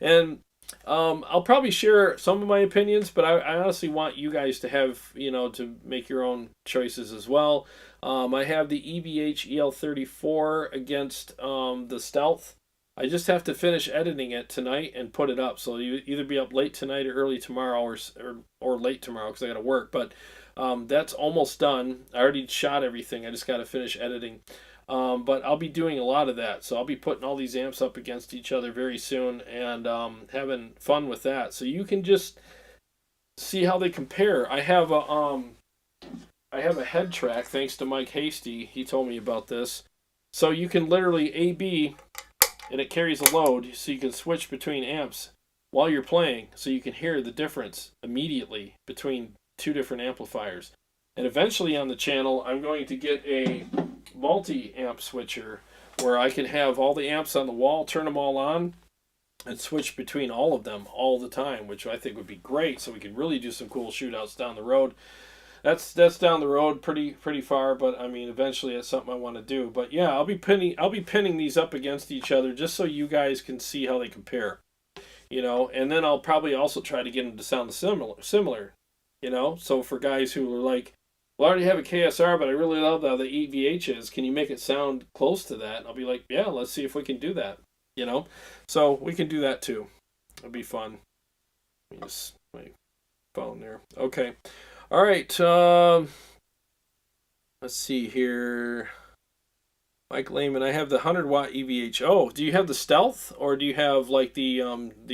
And I'll probably share some of my opinions, but I honestly want you guys to have, you know, to make your own choices as well. I have the EVH EL34 against the Stealth. I just have to finish editing it tonight and put it up. So you either be up late tonight or early tomorrow or late tomorrow because I got to work. But that's almost done. I already shot everything. I just got to finish editing. But I'll be doing a lot of that. So I'll be putting all these amps up against each other very soon and having fun with that. So you can just see how they compare. I have a head track thanks to Mike Hasty. He told me about this. So you can literally A/B and it carries a load so you can switch between amps while you're playing so you can hear the difference immediately between two different amplifiers. And eventually on the channel, I'm going to get a multi-amp switcher where I can have all the amps on the wall, turn them all on, and switch between all of them all the time, which I think would be great so we can really do some cool shootouts down the road. That's down the road pretty far, but I mean eventually that's something I want to do. But yeah, I'll be pinning these up against each other just so you guys can see how they compare. You know, and then I'll probably also try to get them to sound similar, you know? So for guys who are like, well, I already have a KSR, but I really love how the EVH is. Can you make it sound close to that? And I'll be like, yeah, let's see if we can do that, you know? So we can do that too. It'll be fun. Let me just my phone there. Okay. All right. Let's see here. Mike Lehman, I have the 100-watt EVH. Oh, do you have the Stealth or do you have like the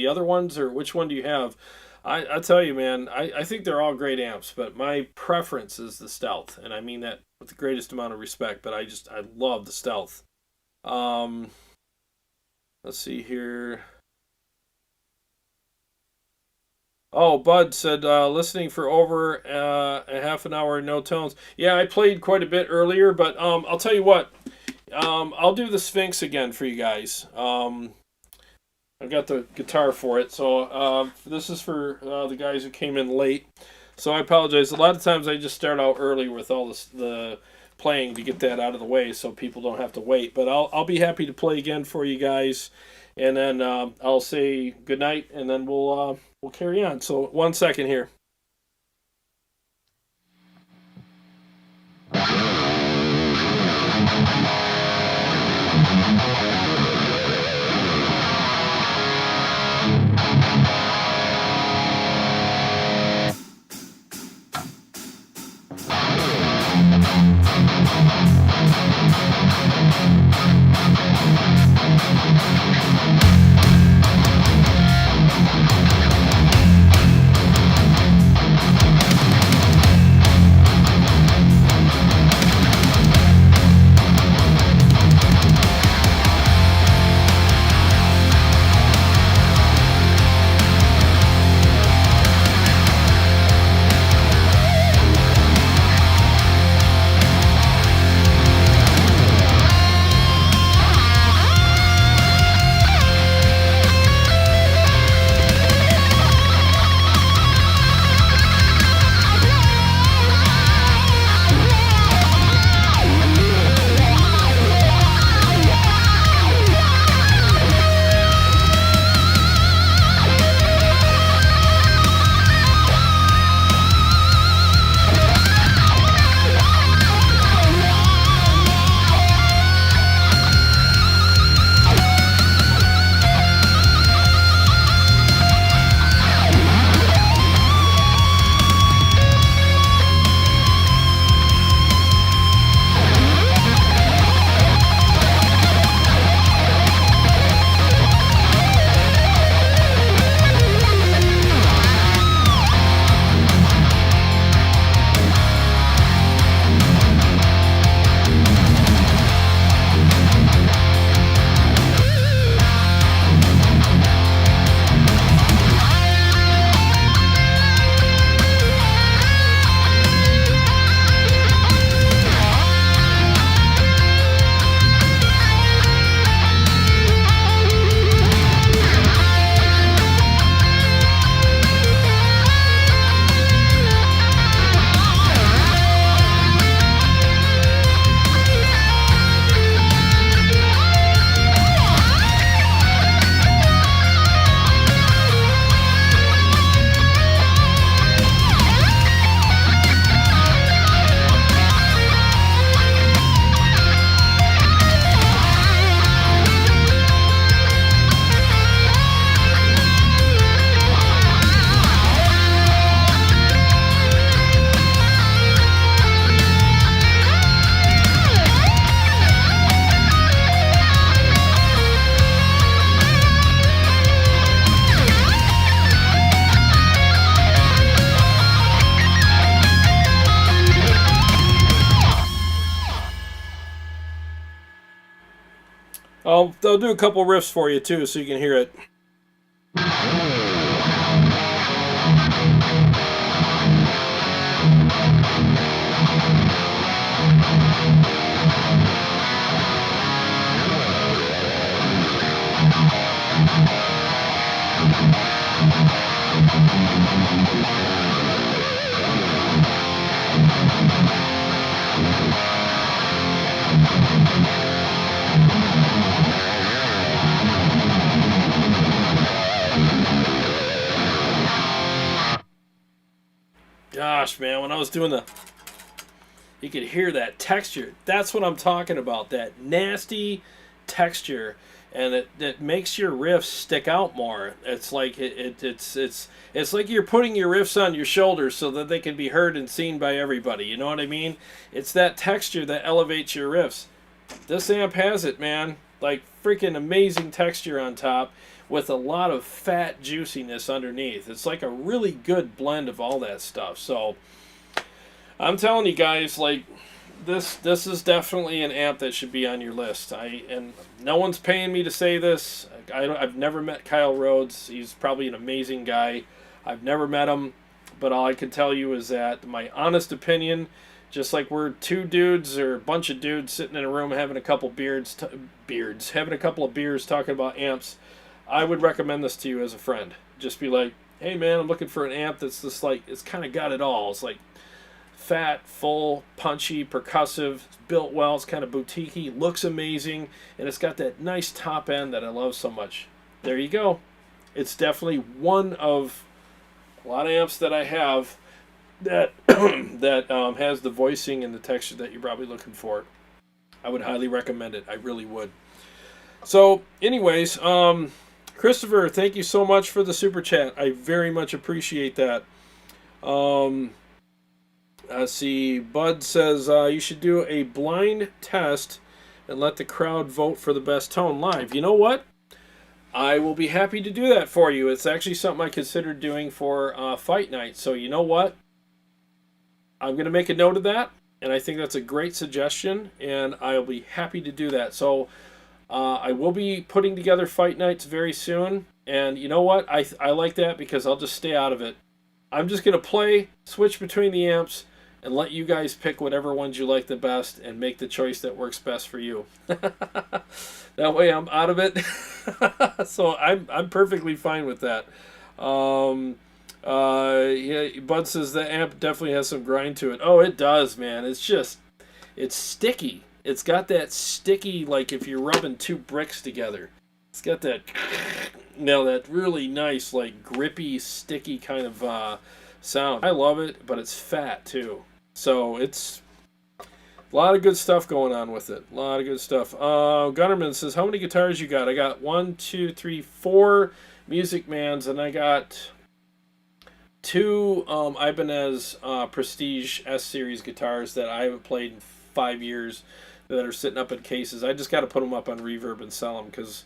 other ones, or which one do you have? I tell you, man, I think they're all great amps, but my preference is the Stealth, and I mean that with the greatest amount of respect, but I love the Stealth. Let's see here. Oh, Bud said, listening for over a half an hour, no tones. Yeah, I played quite a bit earlier, but I'll tell you what. I'll do the Sphinx again for you guys. I've got the guitar for it, so this is for the guys who came in late. So I apologize. A lot of times I just start out early with all the playing to get that out of the way so people don't have to wait. But I'll be happy to play again for you guys. And then I'll say goodnight, and then we'll carry on. So 1 second here. I'll do a couple riffs for you too, so you can hear it. Gosh, man, when I was doing you could hear that texture. That's what I'm talking about. That nasty texture, and it makes your riffs stick out more. It's like it's like you're putting your riffs on your shoulders so that they can be heard and seen by everybody. You know what I mean? It's that texture that elevates your riffs. This amp has it, man. Like freaking amazing texture on top with a lot of fat juiciness underneath. It's like a really good blend of all that stuff. So I'm telling you guys, like this is definitely an amp that should be on your list. And no one's paying me to say this. I've never met Kyle Rhodes. He's probably an amazing guy. I've never met him, but all I can tell you is that my honest opinion, just like we're two dudes or a bunch of dudes sitting in a room having a couple having a couple of beers talking about amps, I would recommend this to you as a friend. Just be like, hey man, I'm looking for an amp that's just like, it's kind of got it all. It's like fat, full, punchy, percussive, it's built well, it's kind of boutique-y, looks amazing, and it's got that nice top end that I love so much. There you go. It's definitely one of a lot of amps that I have that has the voicing and the texture that you're probably looking for. I would highly recommend it. I really would. So, anyways, Christopher, thank you so much for the super chat. I very much appreciate that. See, Bud says you should do a blind test and let the crowd vote for the best tone live. You know what? I will be happy to do that for you. It's actually something I considered doing for fight night. So you know what? I'm going to make a note of that, and I think that's a great suggestion, and I'll be happy to do that. So I will be putting together fight nights very soon, and you know what? I like that because I'll just stay out of it. I'm just going to play, switch between the amps, and let you guys pick whatever ones you like the best and make the choice that works best for you. That way I'm out of it. So I'm perfectly fine with that. Yeah, Bud says the amp definitely has some grind to it. Oh, it does, man. It's sticky. It's got that sticky, like if you're rubbing two bricks together. It's got that, that really nice, like grippy, sticky kind of sound. I love it, but it's fat too. So it's a lot of good stuff going on with it. A lot of good stuff. Gunnerman says, how many guitars you got? I got 1, 2, 3, 4 Music Mans, and I got 2 Ibanez Prestige S-Series guitars that I haven't played in 5 years that are sitting up in cases. I just got to put them up on Reverb and sell them because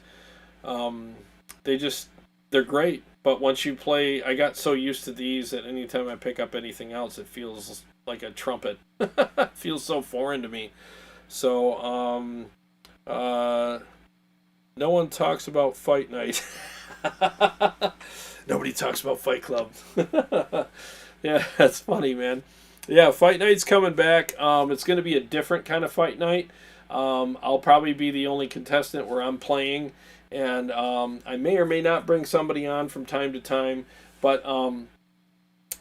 they're great. But once you play, I got so used to these that anytime I pick up anything else, it feels like a trumpet. It feels so foreign to me. So, no one talks about Fight Night. Nobody talks about Fight Club. Yeah, that's funny, man. Yeah, Fight Night's coming back. It's going to be a different kind of Fight Night. I'll probably be the only contestant where I'm playing, and I may or may not bring somebody on from time to time, but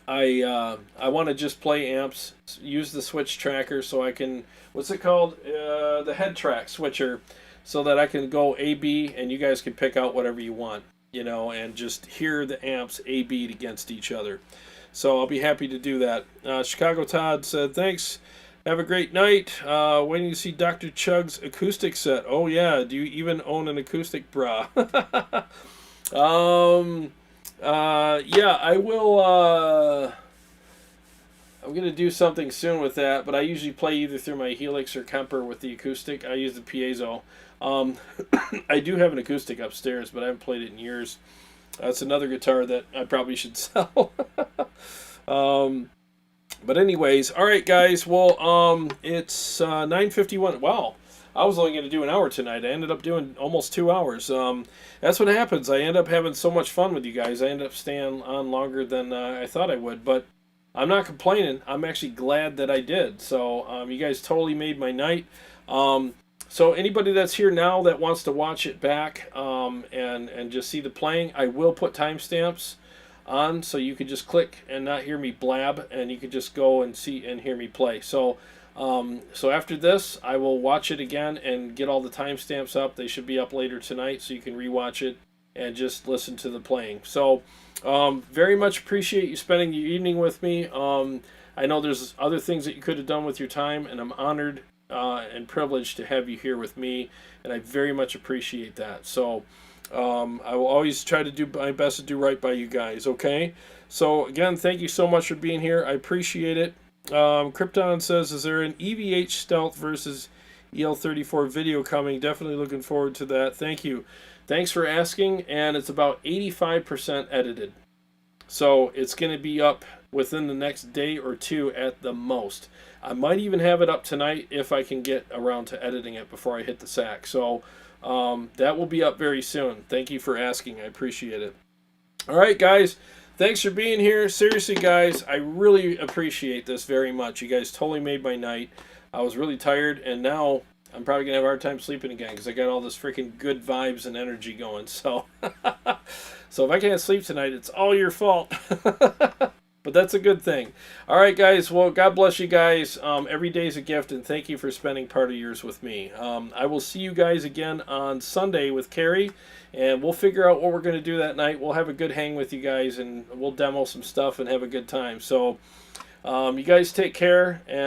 I want to just play amps, use the switch tracker so I can, what's it called? The head track switcher, so that I can go A-B and you guys can pick out whatever you want, and just hear the amps A-B'd against each other. So I'll be happy to do that. Chicago Todd said, thanks. Have a great night. Waiting to see Dr. Chug's acoustic set. Oh, yeah. Do you even own an acoustic bra? Yeah, I will. I'm going to do something soon with that, but I usually play either through my Helix or Kemper with the acoustic. I use the piezo. I do have an acoustic upstairs, but I haven't played it in years. That's another guitar that I probably should sell. But anyways, all right, guys. Well, it's 9:51. Wow, I was only going to do an hour tonight. I ended up doing almost 2 hours. That's what happens. I end up having so much fun with you guys. I end up staying on longer than I thought I would, but I'm not complaining. I'm actually glad that I did. So you guys totally made my night. So anybody that's here now that wants to watch it back and just see the playing, I will put timestamps on, so you could just click and not hear me blab, and you could just go and see and hear me play. So so after this, I will watch it again and get all the timestamps up. They should be up later tonight, so you can rewatch it and just listen to the playing. So very much appreciate you spending your evening with me. I know there's other things that you could have done with your time, and I'm honored and privileged to have you here with me, and I very much appreciate that. So I will always try to do my best to do right by you guys, okay? So again, thank you so much for being here. I appreciate it. Krypton says, is there an EVH Stealth versus EL34 video coming? Definitely looking forward to that. Thank you. Thanks for asking, and it's about 85% edited. So it's going to be up within the next day or two at the most. I might even have it up tonight if I can get around to editing it before I hit the sack. So that will be up very soon. Thank you for asking. I appreciate it. All right, guys. Thanks for being here. Seriously, guys, I really appreciate this very much. You guys totally made my night. I was really tired, and now I'm probably going to have a hard time sleeping again because I got all this freaking good vibes and energy going. So, so if I can't sleep tonight, it's all your fault. But that's a good thing. All right, guys. Well, God bless you guys. Every day's a gift, and thank you for spending part of yours with me. I will see you guys again on Sunday with Carrie, and we'll figure out what we're going to do that night. We'll have a good hang with you guys, and we'll demo some stuff and have a good time. So you guys take care, and